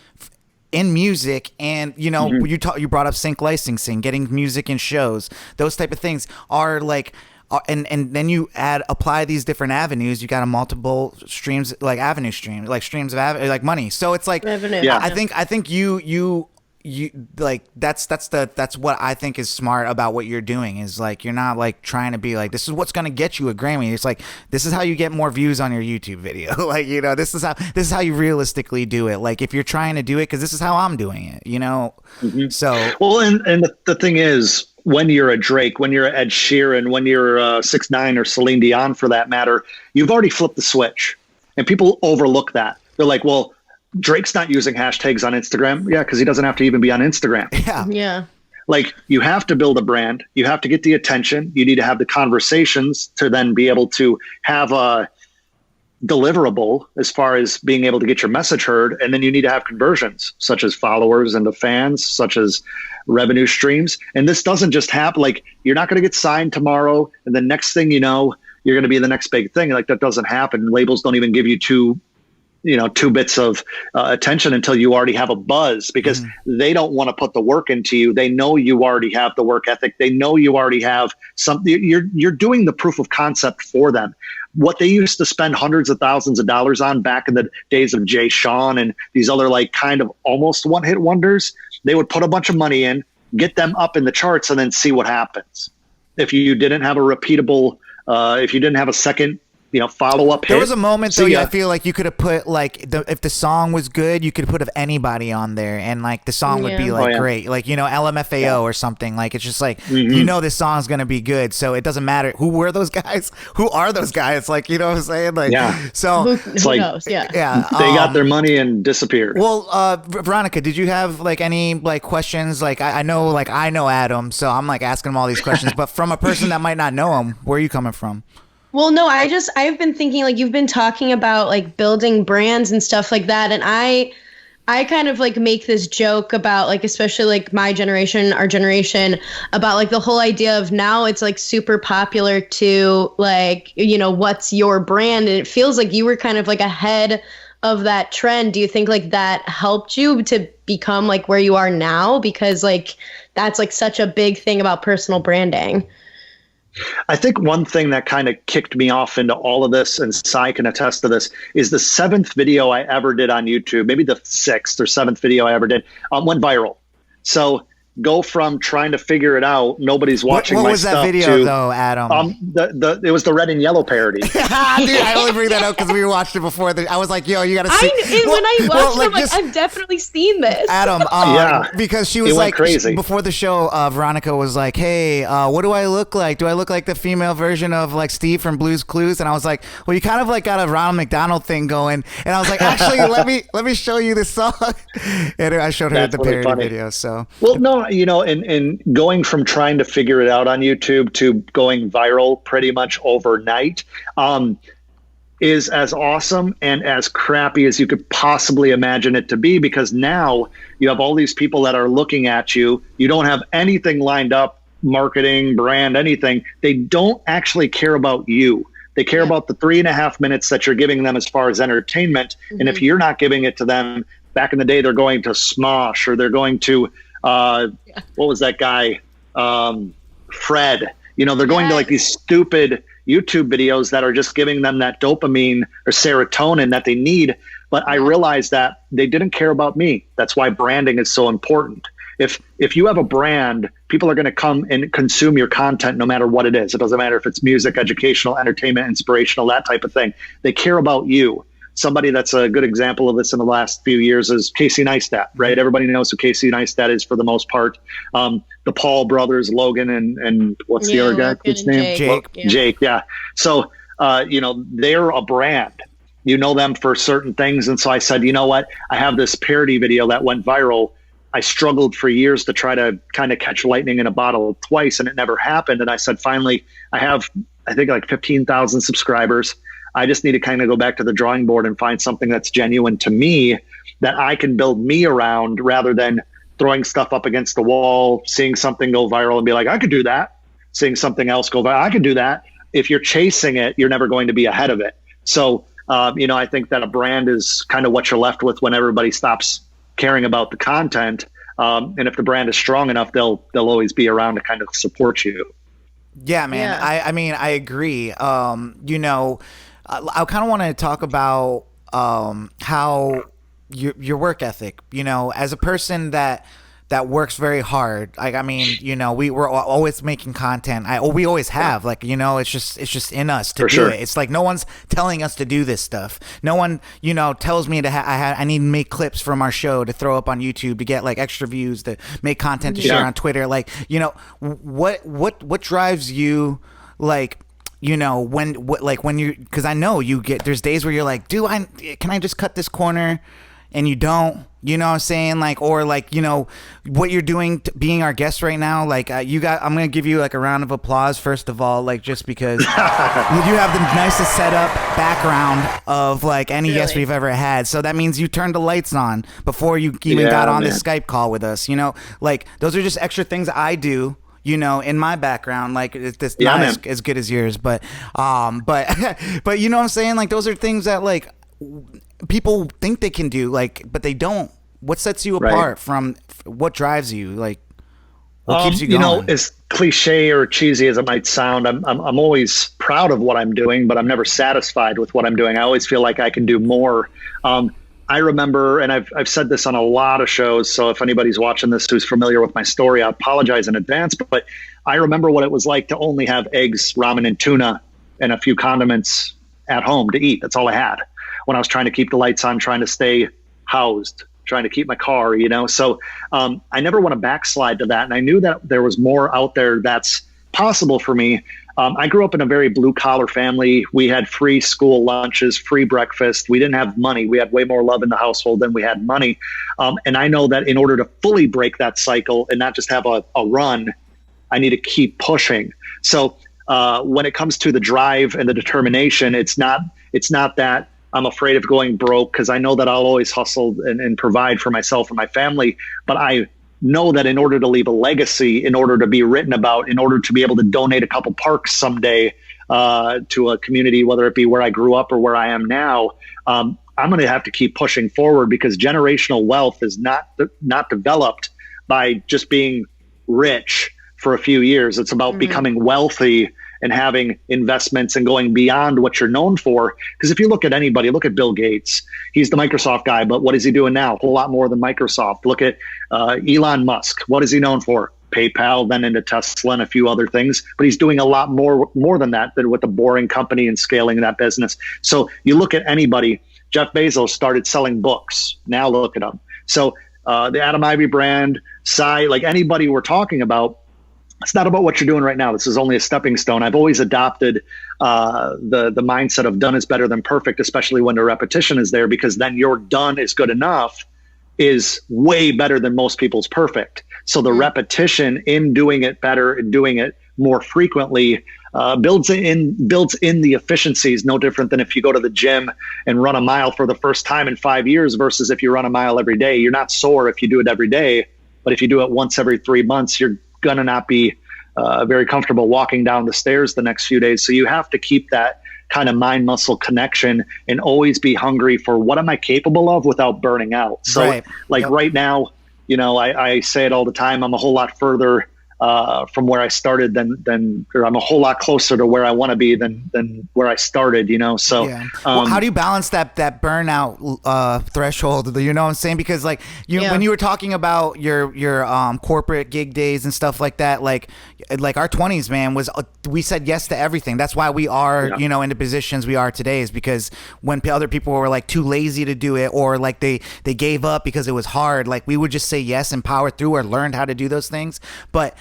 in music, and you know, you brought up sync licensing, getting music in shows, those type of things are like, and then you apply these different avenues. You got a multiple streams, like streams of like money. So it's like, revenue. I think you like that's what I think is smart about what you're doing is like you're not like trying to be like this is what's gonna get you a Grammy. It's like this is how you get more views on your YouTube video. Like, you know, this is how you realistically do it. Like if you're trying to do it, because this is how I'm doing it, you know. Mm-hmm. So well, and the thing is, when you're a Drake, when you're Ed Sheeran, when you're 6ix9ine or Celine Dion for that matter, you've already flipped the switch, and people overlook that. They're like, well, Drake's not using hashtags on Instagram. Yeah, because he doesn't have to even be on Instagram. Yeah. Like, you have to build a brand. You have to get the attention. You need to have the conversations to then be able to have a deliverable as far as being able to get your message heard. And then you need to have conversions, such as followers into fans, such as revenue streams. And this doesn't just happen. Like, you're not going to get signed tomorrow, and the next thing you know, you're going to be the next big thing. Like, that doesn't happen. Labels don't even give you two bits of attention until you already have a buzz, because they don't want to put the work into you. They know you already have the work ethic. They know you already have something. You're doing the proof of concept for them. What they used to spend hundreds of thousands of dollars on back in the days of Jay Sean and these other like kind of almost one-hit wonders, they would put a bunch of money in, get them up in the charts, and then see what happens. If you didn't have a repeatable, if you didn't have a second, follow-up hit. There was a moment though, I feel like you could have put like if the song was good, you could put anybody on there, and like the song would be like great, like LMFAO or something. Like it's just like this song's gonna be good, so it doesn't matter who were those guys, who are those guys, like you know what I'm saying, like so who knows? Yeah, they got their money and disappeared. Well, Veronica, did you have like any like questions? Like I know Adam, so I'm like asking him all these questions, but from a person that might not know him, where are you coming from? Well, no, I've been thinking, like, you've been talking about like building brands and stuff like that. And I kind of like make this joke about like, especially like my generation, our generation, about like the whole idea of now it's like super popular to like, what's your brand? And it feels like you were kind of like ahead of that trend. Do you think like that helped you to become like where you are now? Because like, that's like such a big thing about personal branding. I think one thing that kind of kicked me off into all of this, and Sai can attest to this, is the 7th video I ever did on YouTube, maybe the 6th or 7th video I ever did, went viral. So go from trying to figure it out, nobody's watching what my was stuff, that video to, though, Adam? It was the red and yellow parody. Dude, I only bring that up because we watched it before. I was like, yo, you gotta see. When I watched it, I'm like, I've definitely seen this. Adam, because she was like, crazy. Before the show, Veronica was like, hey, what do I look like? Do I look like the female version of like Steve from Blue's Clues? And I was like, well, you kind of like got a Ronald McDonald thing going. And I was like, actually, let me show you this song. And I showed her the parody video. So well, no, and going from trying to figure it out on YouTube to going viral pretty much overnight is as awesome and as crappy as you could possibly imagine it to be, because now you have all these people that are looking at you. You don't have anything lined up, marketing, brand, anything. They don't actually care about you. They care about the 3.5 minutes that you're giving them as far as entertainment. And if you're not giving it to them, back in the day, they're going to Smosh, or they're going to what was that guy? Fred. They're going to like these stupid YouTube videos that are just giving them that dopamine or serotonin that they need. But I realized that they didn't care about me. That's why branding is so important. If you have a brand, people are going to come and consume your content no matter what it is. It doesn't matter if it's music, educational, entertainment, inspirational, that type of thing. They care about you. Somebody that's a good example of this in the last few years is Casey Neistat, right? Everybody knows who Casey Neistat is for the most part. The Paul brothers, Logan and what's the other guy? What's his name? Jake. Yeah. So, they're a brand. You know them for certain things. And so I said, you know what? I have this parody video that went viral. I struggled for years to try to kind of catch lightning in a bottle twice, and it never happened. And I said, finally, I have, I think, like 15,000 subscribers. I just need to kind of go back to the drawing board and find something that's genuine to me, that I can build me around, rather than throwing stuff up against the wall, seeing something go viral and be like, I could do that. Seeing something else go viral, I could do that. If you're chasing it, you're never going to be ahead of it. So, I think that a brand is kind of what you're left with when everybody stops caring about the content. And if the brand is strong enough, they'll always be around to kind of support you. Yeah, man. Yeah. I mean, I agree. I kind of want to talk about how your work ethic, as a person that that works very hard. Like, I mean, you know, we're always making content. We always have, like, you know, it's just in us to do it. It's like no one's telling us to do this stuff. No one, you know, tells me to I need to make clips from our show to throw up on YouTube to get like extra views, to make content to share on Twitter. Like, you know, what drives you, like, you know, when you, because I know there's days where you're like, can I just cut this corner? And you don't, you know what I'm saying? Like, or like, you know, what you're doing being our guest right now, like I'm going to give you like a round of applause, first of all, like, just because you have the nicest setup background of like any guest we've ever had. So that means you turned the lights on before you even got on this Skype call with us, you know, like those are just extra things I do, you know, in my background. Like it's not as good as yours, but you know what I'm saying? Like those are things that like people think they can do, like, but they don't. What sets you apart from what drives you? Like, what keeps you going? You know, as cliche or cheesy as it might sound, I'm always proud of what I'm doing, but I'm never satisfied with what I'm doing. I always feel like I can do more. I remember, and I've said this on a lot of shows, so if anybody's watching this who's familiar with my story, I apologize in advance, but I remember what it was like to only have eggs, ramen, and tuna and a few condiments at home to eat. That's all I had when I was trying to keep the lights on, trying to stay housed, trying to keep my car, you know? So I never want to backslide to that. And I knew that there was more out there that's possible for me. I grew up in a very blue collar family. We had free school lunches, free breakfast. We didn't have money. We had way more love in the household than we had money. And I know that in order to fully break that cycle and not just have a run, I need to keep pushing. So when it comes to the drive and the determination, it's not that I'm afraid of going broke, because I know that I'll always hustle and provide for myself and my family. But I know that in order to leave a legacy, in order to be written about, in order to be able to donate a couple parks someday to a community, whether it be where I grew up or where I am now, I'm going to have to keep pushing forward, because generational wealth is not developed by just being rich for a few years. It's about becoming wealthy and having investments and going beyond what you're known for. Because if you look at anybody, look at Bill Gates. He's the Microsoft guy, but what is he doing now? A whole lot more than Microsoft. Look at Elon Musk. What is he known for? PayPal, then into Tesla and a few other things. But he's doing a lot more than that, than with a boring company and scaling that business. So you look at anybody. Jeff Bezos started selling books. Now look at him. So the Adam Ivy brand, like anybody we're talking about, it's not about what you're doing right now. This is only a stepping stone. I've always adopted the mindset of done is better than perfect, especially when the repetition is there, because then your done is good enough is way better than most people's perfect. So the repetition in doing it better and doing it more frequently builds in the efficiencies. No different than if you go to the gym and run a mile for the first time in 5 years versus if you run a mile every day. You're not sore if you do it every day, but if you do it once every 3 months, you're going to not be very comfortable walking down the stairs the next few days. So you have to keep that kind of mind muscle connection and always be hungry for what am I capable of without burning out. So right now, you know, I say it all the time. I'm a whole lot further from where I started or I'm a whole lot closer to where I want to be than where I started, you know? So, well, how do you balance that burnout threshold? You know what I'm saying? Because like when you were talking about your corporate gig days and stuff like that, like our 20s, man, we said yes to everything. That's why we are, you know, in the positions we are today, is because when other people were like too lazy to do it, or like they gave up because it was hard, like we would just say yes and power through, or learned how to do those things. But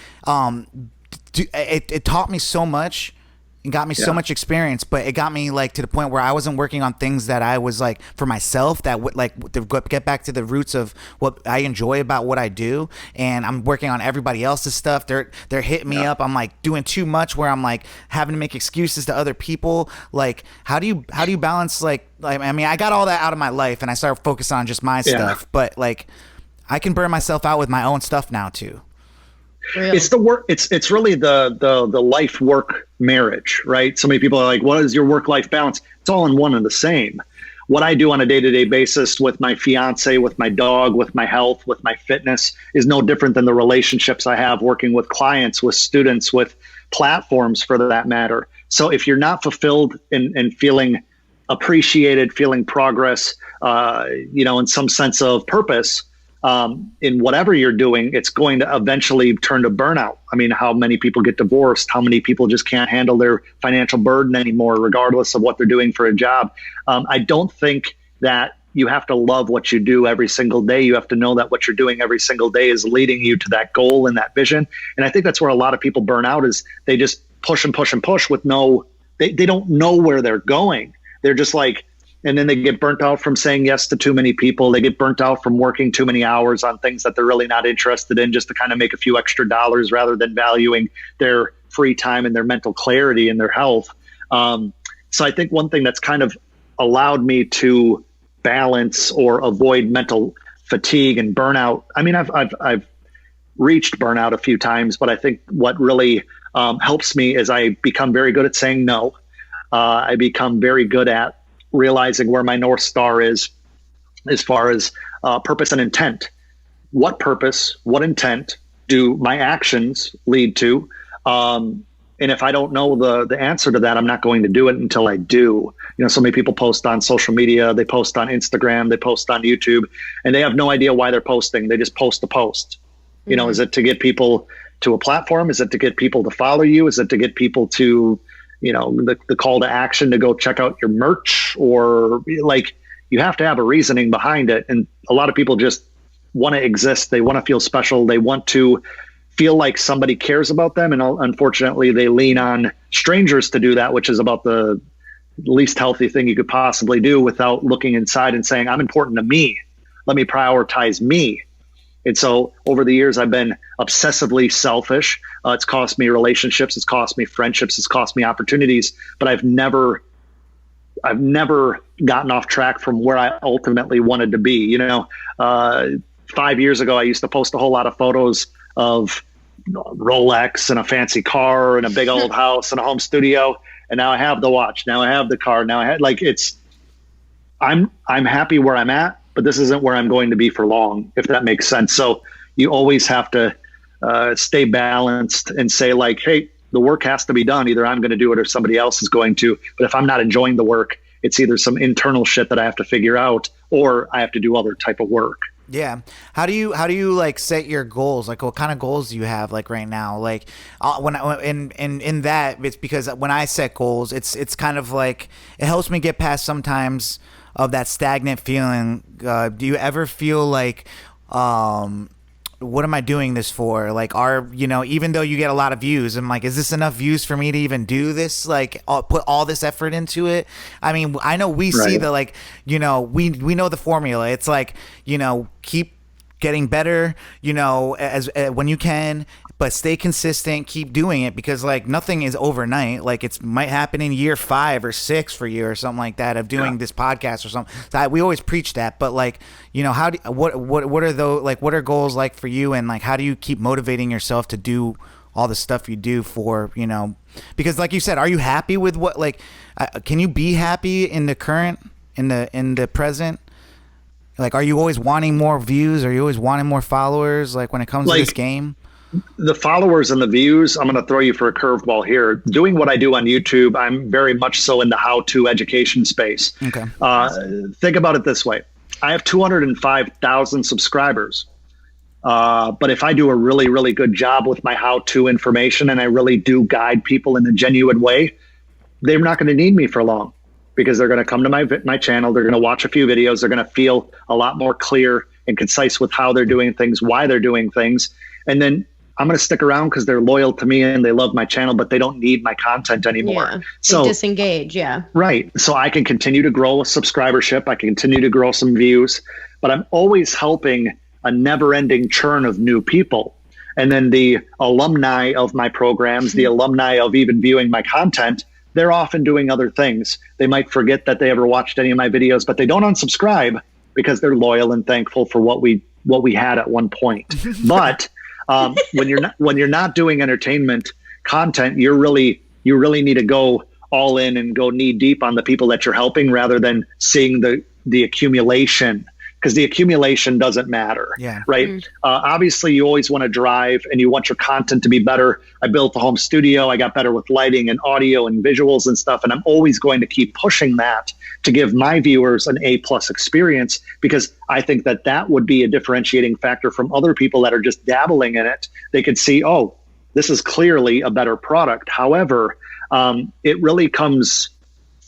it taught me so much and got me so much experience, but it got me like to the point where I wasn't working on things that I was like for myself, that would like to get back to the roots of what I enjoy about what I do. And I'm working on everybody else's stuff. They're hitting me up. I'm like doing too much where I'm like having to make excuses to other people. Like, how do you balance I mean, I got all that out of my life and I started focusing on just my stuff, but like I can burn myself out with my own stuff now too. Really? It's the work. It's really the life work marriage, right? So many people are like, what is your work-life balance? It's all in one and the same. What I do on a day-to-day basis with my fiance, with my dog, with my health, with my fitness is no different than the relationships I have working with clients, with students, with platforms for that matter. So if you're not fulfilled and feeling appreciated, feeling progress, you know, in some sense of purpose, in whatever you're doing, it's going to eventually turn to burnout. I mean, how many people get divorced? How many people just can't handle their financial burden anymore, regardless of what they're doing for a job? I don't think that you have to love what you do every single day. You have to know that what you're doing every single day is leading you to that goal and that vision. And I think that's where a lot of people burn out, is they just push and push and push with they don't know where they're going. They're just like, and then they get burnt out from saying yes to too many people. They get burnt out from working too many hours on things that they're really not interested in, just to kind of make a few extra dollars, rather than valuing their free time and their mental clarity and their health. So I think one thing that's kind of allowed me to balance or avoid mental fatigue and burnout. I mean, I've reached burnout a few times, but I think what really helps me is I become very good at saying no. I become very good at realizing where my North Star is as far as purpose and intent. What purpose, what intent do my actions lead to? And if I don't know the answer to that, I'm not going to do it until I do. You know, so many people post on social media, they post on Instagram, they post on YouTube, and they have no idea why they're posting. They just post a post. Mm-hmm. You know, is it to get people to a platform? Is it to get people to follow you? Is it to get people to, you know, the call to action to go check out your merch? Or like, you have to have a reasoning behind it. And a lot of people just want to exist. They want to feel special. They want to feel like somebody cares about them. And unfortunately, they lean on strangers to do that, which is about the least healthy thing you could possibly do, without looking inside and saying, I'm important to me. Let me prioritize me. And so over the years, I've been obsessively selfish. It's cost me relationships. It's cost me friendships. It's cost me opportunities. But I've never gotten off track from where I ultimately wanted to be. You know, 5 years ago, I used to post a whole lot of photos of Rolex and a fancy car and a big old house and a home studio. And now I have the watch. Now I have the car. Now I have, like, I'm happy where I'm at, but this isn't where I'm going to be for long, if that makes sense. So you always have to stay balanced and say, like, hey, the work has to be done. Either I'm going to do it or somebody else is going to. But if I'm not enjoying the work, it's either some internal shit that I have to figure out, or I have to do other type of work. Yeah. How do you like set your goals? Like, what kind of goals do you have, like, right now? Like, in that, it's because when I set goals, it's kind of like, it helps me get past sometimes of that stagnant feeling. Do you ever feel like, what am I doing this for? Like, even though you get a lot of views, I'm like, is this enough views for me to even do this? Like, put all this effort into it? I mean, I know we see the, like, you know, we know the formula. It's like, you know, keep getting better, you know, as when you can, but stay consistent, keep doing it, because, like, nothing is overnight. Like, it might happen in year 5 or 6 for you or something like that of doing this podcast or something. So we always preach that, but, like, you know, what are those, like, what are goals like for you, and, like, how do you keep motivating yourself to do all the stuff you do for, you know, because, like you said, are you happy with what, like, can you be happy in the current, in the present? Like, are you always wanting more views? Are you always wanting more followers? Like, when it comes to this game? The followers and the views, I'm going to throw you for a curveball here. Doing what I do on YouTube, I'm very much so in the how-to education space. Okay. Think about it this way. I have 205,000 subscribers. But if I do a really, really good job with my how-to information, and I really do guide people in a genuine way, they're not going to need me for long, because they're going to come to my channel. They're going to watch a few videos. They're going to feel a lot more clear and concise with how they're doing things, why they're doing things. And then I'm going to stick around because they're loyal to me and they love my channel, but they don't need my content anymore. Yeah, so disengage. Yeah. Right. So I can continue to grow a subscribership. I can continue to grow some views, but I'm always helping a never ending churn of new people. And then the alumni of my programs, the alumni of even viewing my content, they're often doing other things. They might forget that they ever watched any of my videos, but they don't unsubscribe because they're loyal and thankful for what we had at one point. But when you're not doing entertainment content, you really need to go all in and go knee deep on the people that you're helping, rather than seeing the accumulation. because the accumulation doesn't matter. Yeah. Right. Obviously, you always want to drive and you want your content to be better. I built a home studio. I got better with lighting and audio and visuals and stuff. And I'm always going to keep pushing that to give my viewers an A+ experience, because I think that that would be a differentiating factor from other people that are just dabbling in it. They could see, oh, this is clearly a better product. However, it really comes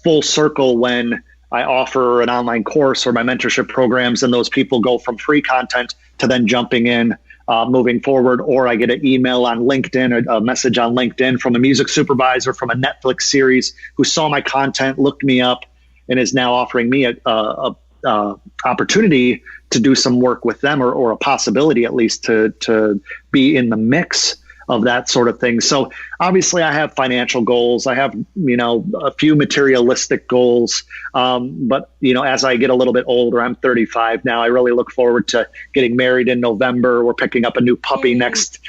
full circle when I offer an online course or my mentorship programs, and those people go from free content to then jumping in, moving forward. Or I get an email on LinkedIn, a message on LinkedIn from a music supervisor from a Netflix series who saw my content, looked me up, and is now offering me a opportunity to do some work with them, or a possibility at least to be in the mix of that sort of thing. So obviously I have financial goals. I have, a few materialistic goals. But, as I get a little bit older, I'm 35 now. I really look forward to getting married in November. We're picking up a new puppy next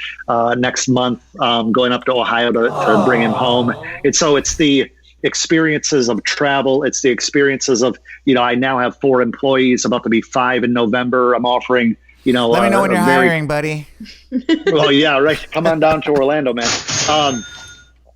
month, going up to Ohio to bring him home. It's the experiences of travel. It's the experiences of, I now have 4 employees, about to be 5 in November. I'm offering, let me know when you're hiring, buddy. Well, yeah, right. Come on down to Orlando, man.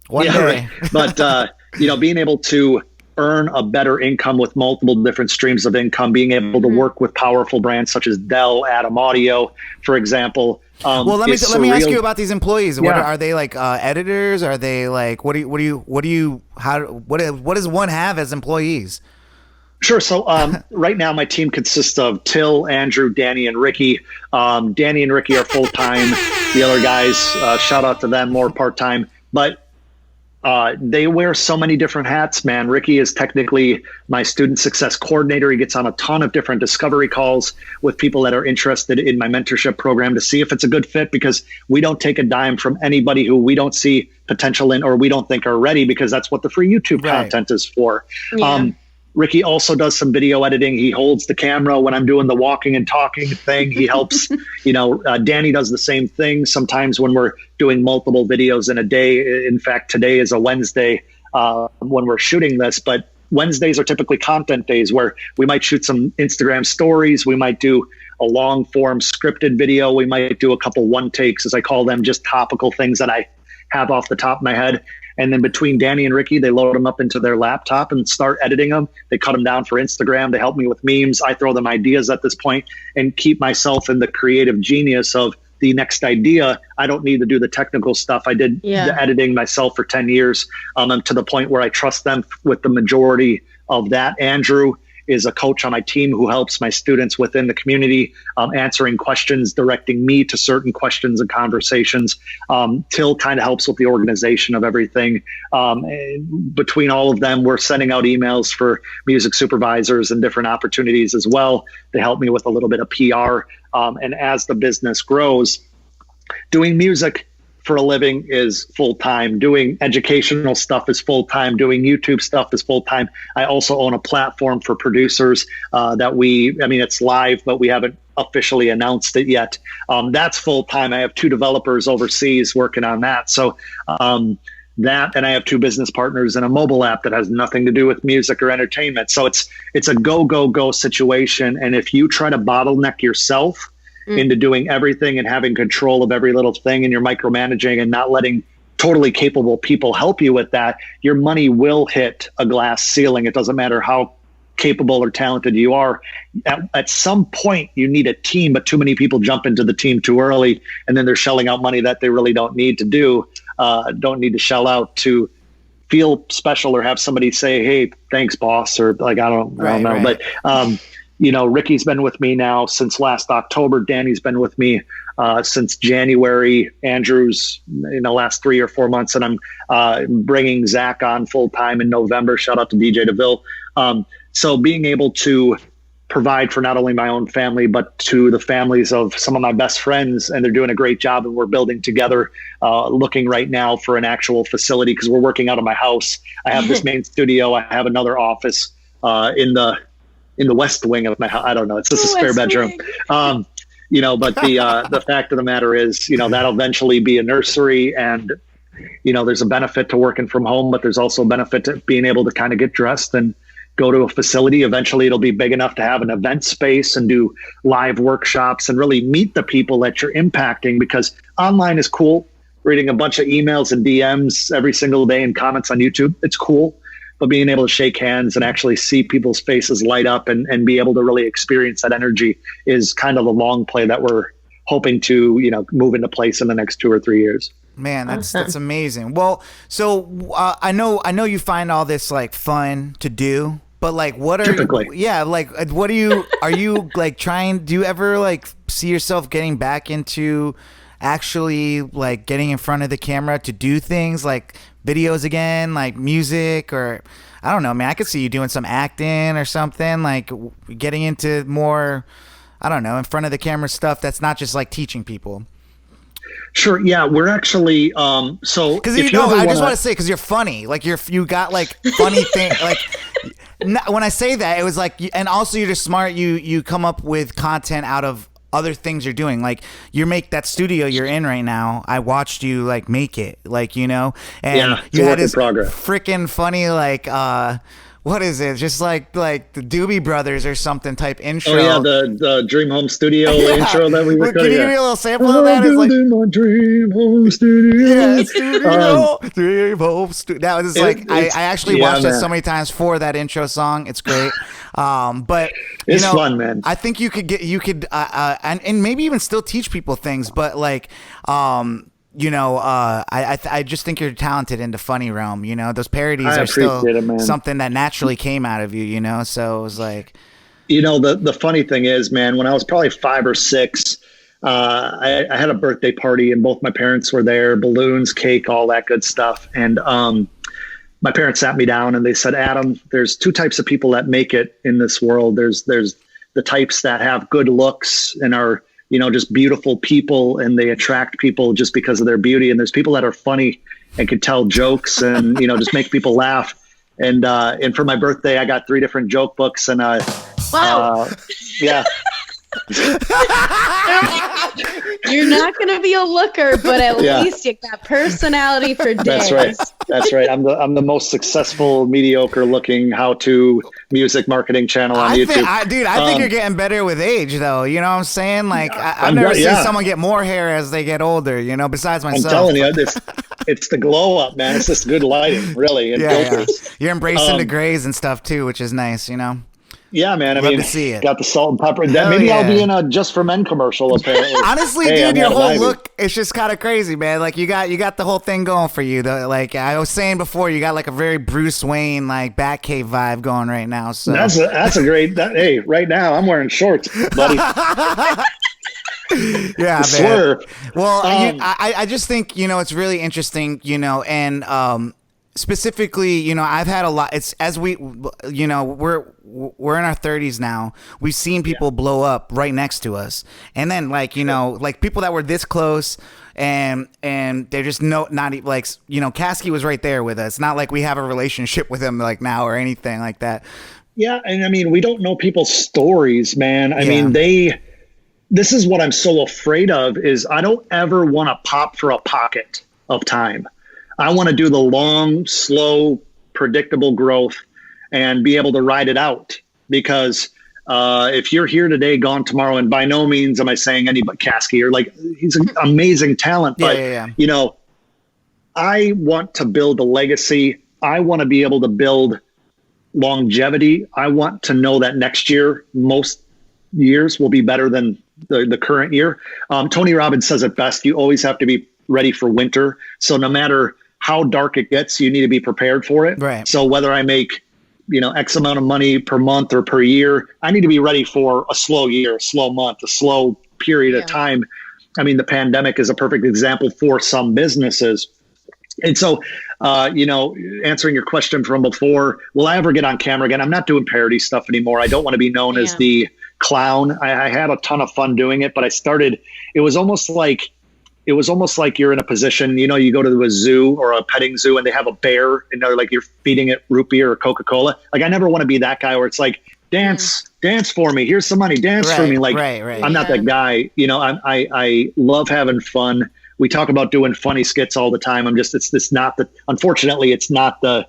One day. Right. But, being able to earn a better income with multiple different streams of income, being able to work with powerful brands such as Dell, Atom Audio, for example. Well, let me ask you about these employees. Yeah. What are they like? Editors? Are they like? What does one have as employees? Sure. So right now my team consists of Till, Andrew, Danny, and Ricky. Danny and Ricky are full-time. The other guys, shout out to them, more part-time. But they wear so many different hats, man. Ricky is technically my student success coordinator. He gets on a ton of different discovery calls with people that are interested in my mentorship program to see if it's a good fit, because we don't take a dime from anybody who we don't see potential in or we don't think are ready, because that's what the free YouTube content is for. Yeah. Ricky also does some video editing. He holds the camera when I'm doing the walking and talking thing. He helps, Danny does the same thing. Sometimes when we're doing multiple videos in a day, in fact, today is a Wednesday when we're shooting this, but Wednesdays are typically content days where we might shoot some Instagram stories. We might do a long form scripted video. We might do a couple one takes, as I call them, just topical things that I have off the top of my head. And then between Danny and Ricky, they load them up into their laptop and start editing them. They cut them down for Instagram. They help me with memes. I throw them ideas at this point and keep myself in the creative genius of the next idea. I don't need to do the technical stuff. I did the editing myself for 10 years. I'm to the point where I trust them with the majority of that. Andrew is a coach on my team who helps my students within the community, answering questions, directing me to certain questions and conversations. Till kind of helps with the organization of everything. Between all of them, we're sending out emails for music supervisors and different opportunities as well. They help me with a little bit of PR. And as the business grows, doing music for a living is full-time. Doing educational stuff is full-time. Doing YouTube stuff is full-time. I also own a platform for producers it's live, but we haven't officially announced it yet. That's full-time. I have 2 developers overseas working on that. So that, and I have 2 business partners in a mobile app that has nothing to do with music or entertainment. So it's a go situation. And if you try to bottleneck yourself into doing everything and having control of every little thing, and you're micromanaging and not letting totally capable people help you with that, your money will hit a glass ceiling. It doesn't matter how capable or talented you are. At some point you need a team, but too many people jump into the team too early, and then they're shelling out money that they really don't need to shell out to feel special or have somebody say, hey, thanks boss, or like, I don't know. Right. But Ricky's been with me now since last October. Danny's been with me since January. Andrew's in the last 3 or 4 months, and I'm bringing Zach on full time in November. Shout out to DJ DeVille. So being able to provide for not only my own family, but to the families of some of my best friends, and they're doing a great job, and we're building together, looking right now for an actual facility, because we're working out of my house. I have this main studio. I have another office in the west wing of my house. I don't know. It's just a spare bedroom. But the fact of the matter is, that'll eventually be a nursery, and, there's a benefit to working from home, but there's also a benefit to being able to kind of get dressed and, go to a facility. Eventually it'll be big enough to have an event space and do live workshops and really meet the people that you're impacting, because online is cool. Reading a bunch of emails and DMs every single day and comments on YouTube, it's cool. But being able to shake hands and actually see people's faces light up and be able to really experience that energy is kind of the long play that we're hoping to, move into place in the next 2 or 3 years. Man, that's amazing. Well, so I know you find all this like fun to do, but like what are typically? Yeah, like what are you like trying? Do you ever like see yourself getting back into actually like getting in front of the camera to do things like videos again, like music, or I don't know, man, I could see you doing some acting or something, like getting into more, I don't know, in front of the camera stuff that's not just like teaching people. Sure. Yeah, we're actually so because I just want to say, because you're funny, like you got like funny thing, like when I say that, it was like, and also you're just smart. You come up with content out of other things you're doing, like you make that studio you're in right now. I watched you like make it, like and you had this freaking funny like what is it? Just like the Doobie Brothers or something type intro. Oh yeah, the Dream Home Studio intro that we recorded. Can you give me a little sample of that? It's like my Dream Home Studio. Yeah, Dream Home Studio. That was like I actually watched that so many times for that intro song. It's great. But it's fun, man. I think you could and maybe even still teach people things, but like I just think you're talented in the funny realm. Those parodies are still something that naturally came out of you. So it was like, the funny thing is, man, when I was probably 5 or 6, I had a birthday party and both my parents were there, balloons, cake, all that good stuff. And my parents sat me down and they said, Adam, there's 2 types of people that make it in this world. There's the types that have good looks and are just beautiful people, and they attract people just because of their beauty. And there's people that are funny and can tell jokes and, just make people laugh. And for my birthday, I got 3 different joke books and, wow. Yeah. You're not going to be a looker, but at least you got personality for days. That's right. I'm the most successful, mediocre looking how-to music marketing channel on YouTube. I think you're getting better with age, though. You know what I'm saying? Like I've never seen someone get more hair as they get older. Besides myself. I'm telling you, it's the glow up, man. It's just good lighting, really. And filters. You're embracing the grays and stuff too, which is nice. Yeah, man. Love to see it. Got the salt and pepper. Maybe I'll be in a Just for Men commercial. Apparently, honestly, dude, your whole look is just kind of crazy, man. Like you got the whole thing going for you. Like I was saying before, you got like a very Bruce Wayne, like Batcave vibe going right now. So that's a great. Hey, right now I'm wearing shorts, buddy. Yeah, man. Swerve. Well, I just think it's really interesting, and specifically, I've had a lot. It's as we're in our 30s now. We've seen people blow up right next to us, and then like people that were this close, and they're just not even like Kasky was right there with us. Not like we have a relationship with him like now or anything like that. Yeah, and I mean we don't know people's stories, man. I mean this is what I'm so afraid of is I don't ever want to pop for a pocket of time. I want to do the long, slow, predictable growth and be able to ride it out. Because if you're here today, gone tomorrow, and by no means am I saying anybody Kasky or like he's an amazing talent, but I want to build a legacy. I want to be able to build longevity. I want to know that next year, most years will be better than the current year. Tony Robbins says it best. You always have to be ready for winter. So no matter how dark it gets, you need to be prepared for it. Right. So whether I make, X amount of money per month or per year, I need to be ready for a slow year, a slow month, a slow period of time. I mean, the pandemic is a perfect example for some businesses. And so, answering your question from before, will I ever get on camera again? I'm not doing parody stuff anymore. I don't want to be known as the clown. I had a ton of fun doing it, but it was almost like you're in a position, you go to a zoo or a petting zoo and they have a bear and they're like, you're feeding it root beer or Coca-Cola. Like, I never want to be that guy where it's like, dance for me. Here's some money. Dance for me. Like, I'm not that guy. I love having fun. We talk about doing funny skits all the time. Unfortunately, it's not the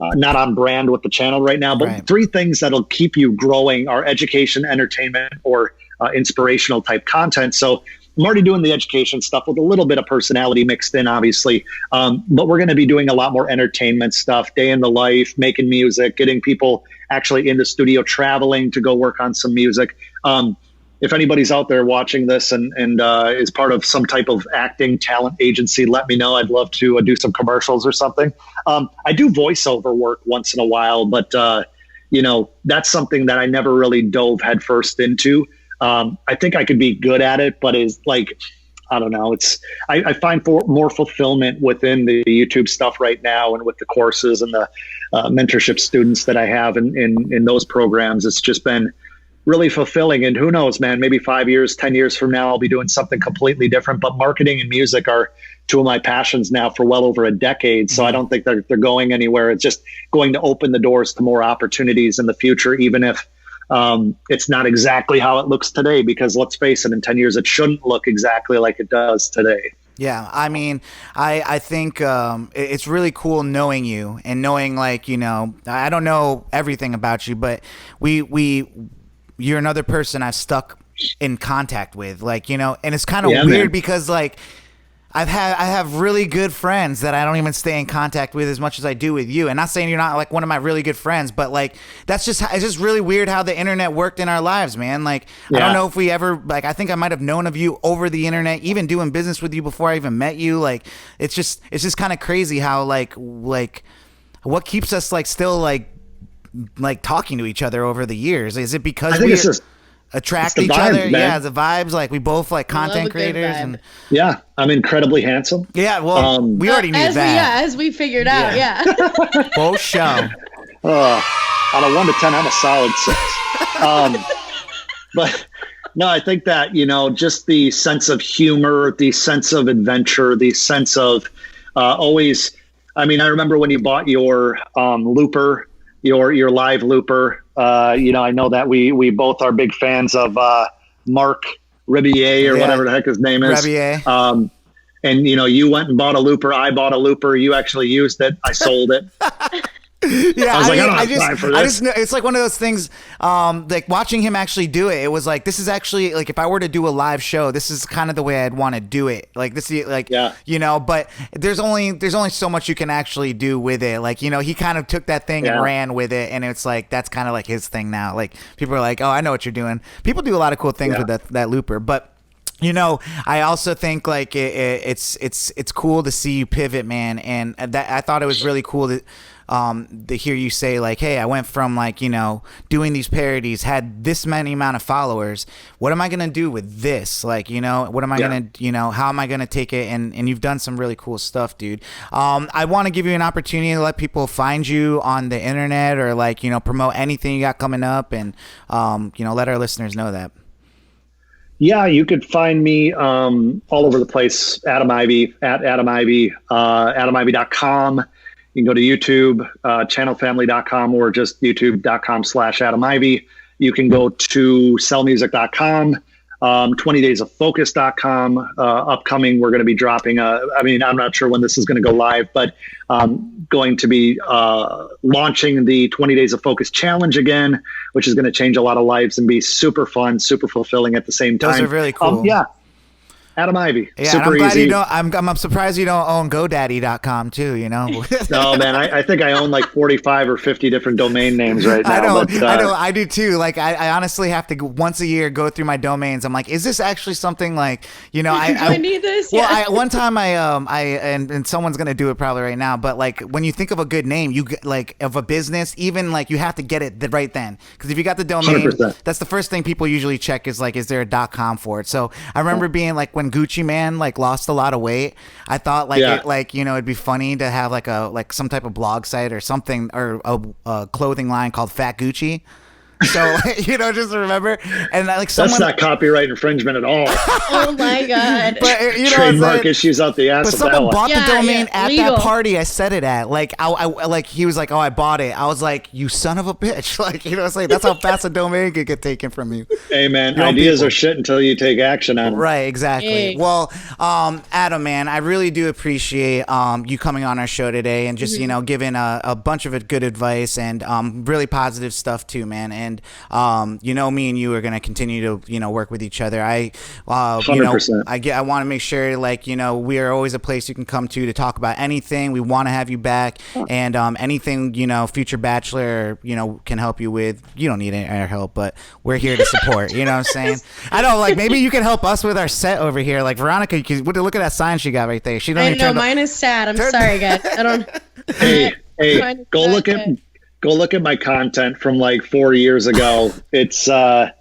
not on brand with the channel right now. But Right. 3 things that'll keep you growing are education, entertainment, or inspirational type content. So I'm already doing the education stuff with a little bit of personality mixed in, obviously. But we're going to be doing a lot more entertainment stuff, day in the life, making music, getting people actually in the studio, traveling to go work on some music. If anybody's out there watching this and is part of some type of acting talent agency, let me know. I'd love to do some commercials or something. I do voiceover work once in a while, but that's something that I never really dove headfirst into. I think I could be good at it, but it's like, I don't know. I find more fulfillment within the YouTube stuff right now, and with the courses and the mentorship students that I have in those programs. It's just been really fulfilling. And who knows, man, maybe 5 years, 10 years from now, I'll be doing something completely different. But marketing and music are 2 of my passions now for well over a decade. So I don't think they're going anywhere. It's just going to open the doors to more opportunities in the future, even if it's not exactly how it looks today, because let's face it, in 10 years, it shouldn't look exactly like it does today. Yeah, I mean, I think it's really cool knowing you and knowing, like, I don't know everything about you, but you're another person I've stuck in contact with, like, and it's kind of weird, man, because like I have really good friends that I don't even stay in contact with as much as I do with you. And not saying you're not like one of my really good friends, but like it's just really weird how the internet worked in our lives, man. Like, I don't know if we ever, like, I think I might have known of you over the internet, even doing business with you before I even met you. Like, it's just kind of crazy how like what keeps us like still like talking to each other over the years. Is it because we attract each other? Man. Yeah, the vibes, like we both like content creators, and yeah, I'm incredibly handsome. Yeah, well, we already knew that. As we figured out, yeah. Both show. On a 1 to 10, I'm a solid 6. But no, I think that, just the sense of humor, the sense of adventure, the sense of always. I mean, I remember when you bought your looper, your live looper. I know that we both are big fans of Mark Rebier or whatever the heck his name is. Rebier. And you went and bought a looper. I bought a looper. You actually used it. I sold it. Yeah, I just know it's like one of those things, like watching him actually do it. It was like, this is actually like, if I were to do a live show, this is kind of the way I'd want to do it. Like this, like, but there's only so much you can actually do with it. Like, he kind of took that thing and ran with it. And it's like, that's kind of like his thing now. Like people are like, oh, I know what you're doing. People do a lot of cool things with that looper, but I also think like it's cool to see you pivot, man. And that I thought it was really cool to hear you say like, hey, I went from like, doing these parodies, had this many amount of followers. What am I going to do with this? Like, what am I going to, how am I going to take it? And you've done some really cool stuff, dude. I want to give you an opportunity to let people find you on the internet, or like, promote anything you got coming up, and, let our listeners know that. Yeah, you could find me all over the place. Adam Ivy, at Adam Ivy, AdamIvy.com. You can go to YouTube, channelfamily.com, or just youtube.com/Adam Ivy. You can go to sellmusic.com, 20daysofocus.com. Upcoming, we're going to be dropping I'm not sure when this is going to go live, but going to be launching the 20 Days of Focus Challenge again, which is going to change a lot of lives and be super fun, super fulfilling at the same time. Those are really cool. Adam Ivy. Yeah, super I'm glad easy. you don't. I'm surprised you don't own GoDaddy.com too. No, man. I think I own like 45 or 50 different domain names right now. I know. I do too. Like I honestly have to once a year go through my domains. I'm like, is this actually something like I need this? Well, one time and someone's gonna do it probably right now. But like when you think of a good name, you like of a business, even like you have to get it right then, because if you got the domain, 100%. That's the first thing people usually check is like, is there a .com for it? So I remember being like, when Gucci Man like lost a lot of weight, I thought like it'd be funny to have like some type of blog site or something, or a clothing line called Fat Gucci. So, just remember. And like someone. That's not copyright infringement at all. Oh my God. But Trademark issues out the ass but of that someone one. bought the domain at legal. that party I said it at. Like, like he was like, "Oh, I bought it." I was like, "You son of a bitch!" Like, it's like that's how fast a domain could get taken from you. Hey man, ideas are shit until you take action on them. Right, exactly. Hey. Well, Adam, man, I really do appreciate you coming on our show today and just giving a bunch of good advice and really positive stuff too, man. And me and you are gonna continue to work with each other. I 100%. I want to make sure we are always a place you can come to talk about anything. We want to have you back, and anything Future Bachelor can help you with. You don't need our help, but we're here to support. You know what I'm saying? I know, like maybe you can help us with our set over here. Like Veronica, look at that sign she got right there. She don't I even know turn mine is sad. I'm sorry, guys. I don't. Hey, Mine is go not look good. at my content from like 4 years ago. It's I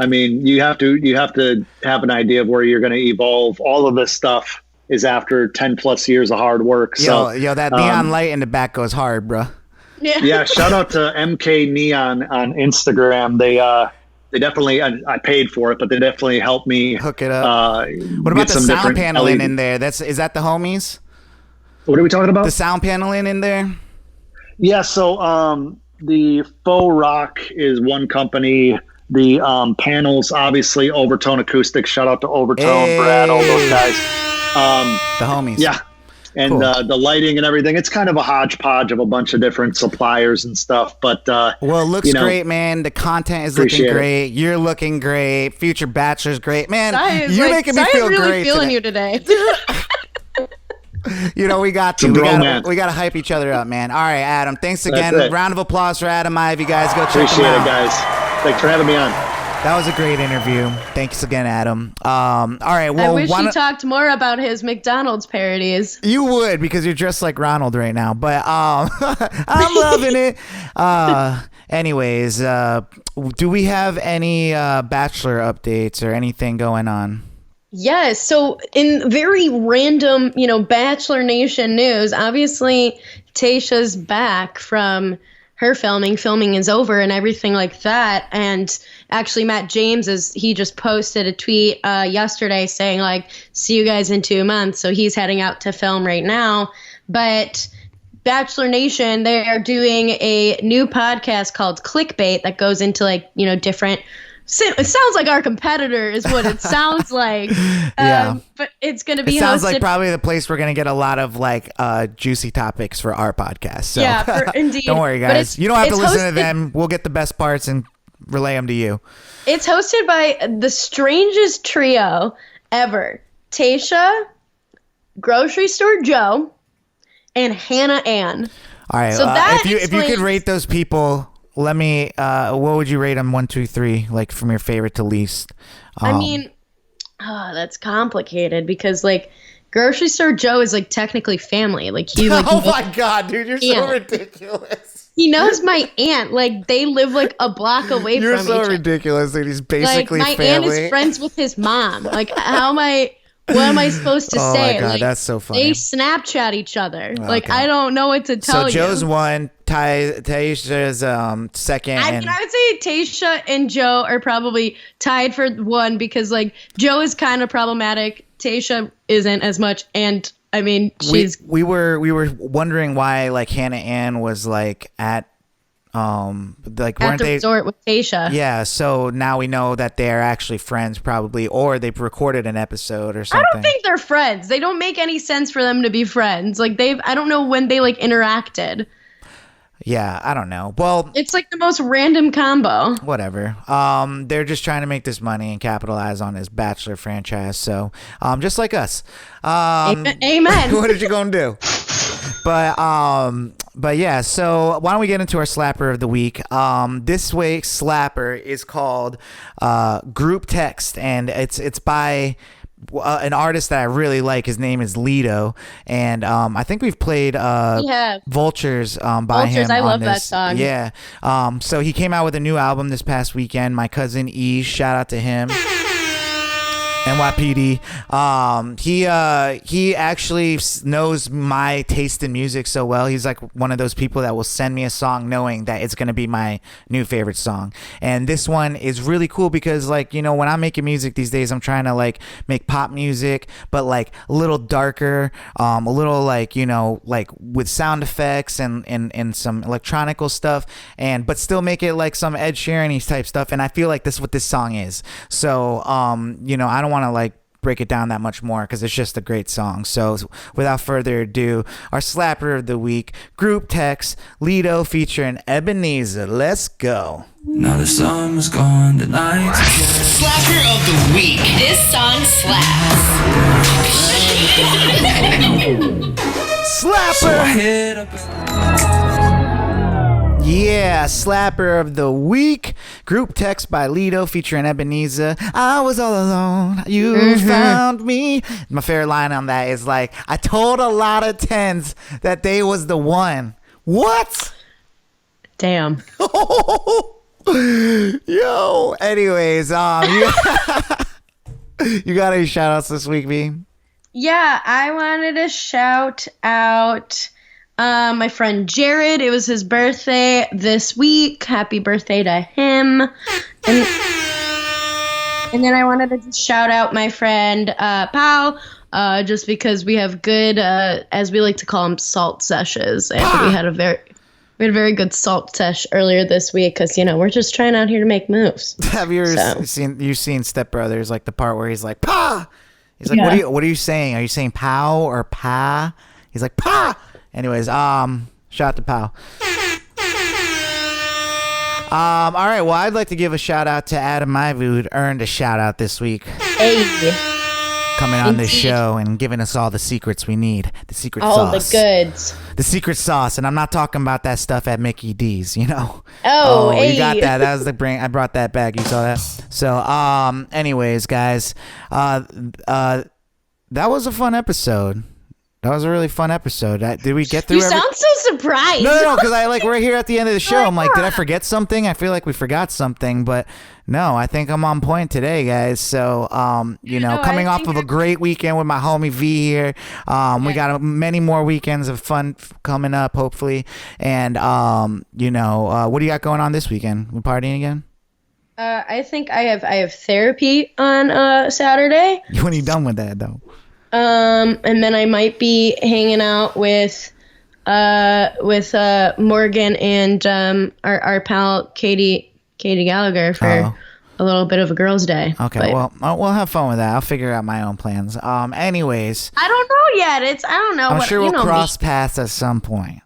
mean, you have to have an idea of where you're going to evolve. All of this stuff is after 10 plus years of hard work. So yo, that neon light in the back goes hard, bro. yeah, shout out to MK Neon on Instagram. They definitely, I paid for it, but they definitely helped me Hook it up. What about the sound paneling in there? Is that the homies? What are we talking about? The sound paneling in there? Yeah, so the Faux Rock is one company. The panels, obviously, Overtone Acoustics. Shout out to Overtone, Brad, all those guys. The homies. Yeah. And Cool. The lighting and everything, it's kind of a hodgepodge of a bunch of different suppliers and stuff. But well, it looks great, man. The content is looking great. You're looking great. Future Bachelor's great, man. You're making me feel really great. feeling Today. you today. We got to. We got to hype each other up, man. All right, Adam. Thanks again. Round of applause for Adam Ive. You guys go check him out. Appreciate it, guys. Thanks for having me on. That was a great interview. Thanks again, Adam. All right. Well, I wish he talked more about his McDonald's parodies. You would, because you're dressed like Ronald right now. But I'm loving it. Anyways, do we have any Bachelor updates or anything going on? Yes. So in very random, Bachelor Nation news, obviously Tayshia's back from her filming. Filming is over and everything like that. And actually Matt James he just posted a tweet yesterday saying like, see you guys in 2 months. So he's heading out to film right now. But Bachelor Nation, they are doing a new podcast called Clickbait that goes into different. It sounds like our competitor is what it sounds like. Yeah. But it's going to be It sounds hosted. like probably the place we're going to get a lot of juicy topics for our podcast. So Yeah, indeed. Don't worry, But guys. You don't have to listen to hosted- them. We'll get the best parts and relay them to you. It's hosted by the strangest trio ever. Tayshia, Grocery Store Joe, and Hannah Ann. All right. So that if you could explains- rate those people, let me. What would you rate them? 1, 2, 3, like from your favorite to least. I mean, that's complicated because Grocery Store Joe is technically family. He oh my god, dude, you're so Yeah. ridiculous. He knows my aunt. They live a block away You're from so each other. ridiculous, dude. He's basically My family. aunt is friends with his mom. How am I? What am I supposed to Oh say? my god, that's so funny. They Snapchat each other. Okay. I don't know what to tell So you. Joe's one, Tayshia's second. I mean, I would say Tayshia and Joe are probably tied for one because Joe is kind of problematic. Tayshia isn't as much, and I mean she's. We were wondering why Hannah Ann was at weren't at the they resort with Tayshia. Yeah, so now we know that they're actually friends probably, or they've recorded an episode or something. I don't think they're friends. They don't make any sense for them to be friends. I don't know when they interacted. Yeah, I don't know. Well, It's the most random combo. whatever. They're just trying to make this money and capitalize on this Bachelor franchise. So, just like us. Amen. What are you gonna do? But yeah. So why don't we get into our slapper of the week? This week's slapper is called Grouptext, and it's by an artist that I really like. His name is Lido, and I think we've played Vultures by him. I on love that this. song. Yeah. So he came out with a new album this past weekend. My cousin E, shout out to him. NYPD. He actually knows my taste in music so well. He's like one of those people that will send me a song knowing that it's gonna be my new favorite song. And this one is really cool because, like, you know, when I'm making music these days, I'm trying to like make pop music, but like a little darker, a little like, you know, like with sound effects and some electronical stuff, and but still make it like some Ed Sheeran-y type stuff. And I feel like this is what this song is. So you know, I don't want to like break it down that much more because it's just a great song. So without further ado, our slapper of the week, Grouptext, Lido featuring Ebenezer. Let's go. Now the summer's gone, the night's Slapper of the week. This song slaps. Slapper. hit up. Yeah, slapper of the week. Grouptext by Lido featuring Ebenezer. I was all alone. You found me. My favorite line on that is like, I told a lot of tens that they was the one. What? Damn. Yo. Anyways, you got any shout outs this week, V? Yeah, I wanted to shout out my friend Jared. It was his birthday this week. Happy birthday to him. And then I wanted to just shout out my friend Pal, just because we have good, as we like to call them, salt sessions. And we had a very good salt sesh earlier this week because, you know, we're just trying out here to make moves. Have you ever seen Step Brothers, like the part where he's like, Pa! He's like, Yeah. what are you saying? Are you saying pow or pa? He's like, Pa! Anyways, shout out to Pow. All right, well, I'd like to give a shout out to Adam Ivood, who earned a shout out this week. Hey. Coming on this Indeed. show and giving us all the secrets we need. The secret All sauce. the goods. The secret sauce. And I'm not talking about that stuff at Mickey D's, you know? Oh, hey. You got that. That was the brain. I brought that back. You saw that? So, anyways, guys, that was a fun episode. That was a really fun episode. Did we get through You sound so surprised. No, because we're here at the end of the show. I'm like, did I forget something? I feel like we forgot something, but no, I think I'm on point today, guys. So, you know, coming off of a great weekend with my homie V here. We got many more weekends of fun coming up, hopefully. And, you know, what do you got going on this weekend? We partying again? I think I have therapy on Saturday. When are you done with that, though? And then I might be hanging out with Morgan and our pal Katie Gallagher for a little bit of a girls' day. Okay, well, we'll have fun with that. I'll figure out my own plans. Anyways, I don't know yet. I don't know. I'm sure we'll cross me. paths at some point.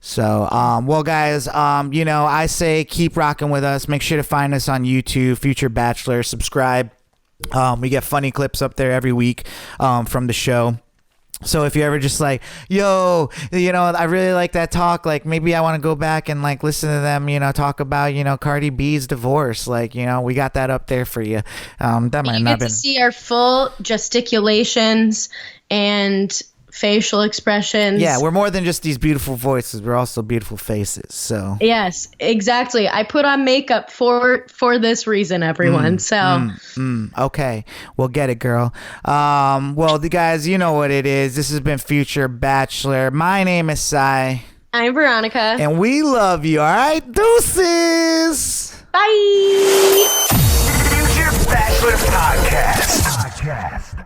So, well, guys, you know, I say keep rocking with us. Make sure to find us on YouTube, Future Bachelor. Subscribe. We get funny clips up there every week from the show. So if you're ever just like, yo, you know, I really like that talk, like maybe I want to go back and like listen to them, you know, talk about, you know, Cardi B's divorce, like, you know, we got that up there for you. That might You not get been to see our full gesticulations and facial expressions. Yeah, we're more than just these beautiful voices. We're also beautiful faces. So yes, exactly. I put on makeup for this reason, everyone. okay, well, get it, girl. Well, the guys, you know what it is. This has been Future Bachelor. My name is Sai, I'm Veronica. and we love you. All right, deuces. Bye. Future Bachelor Podcast.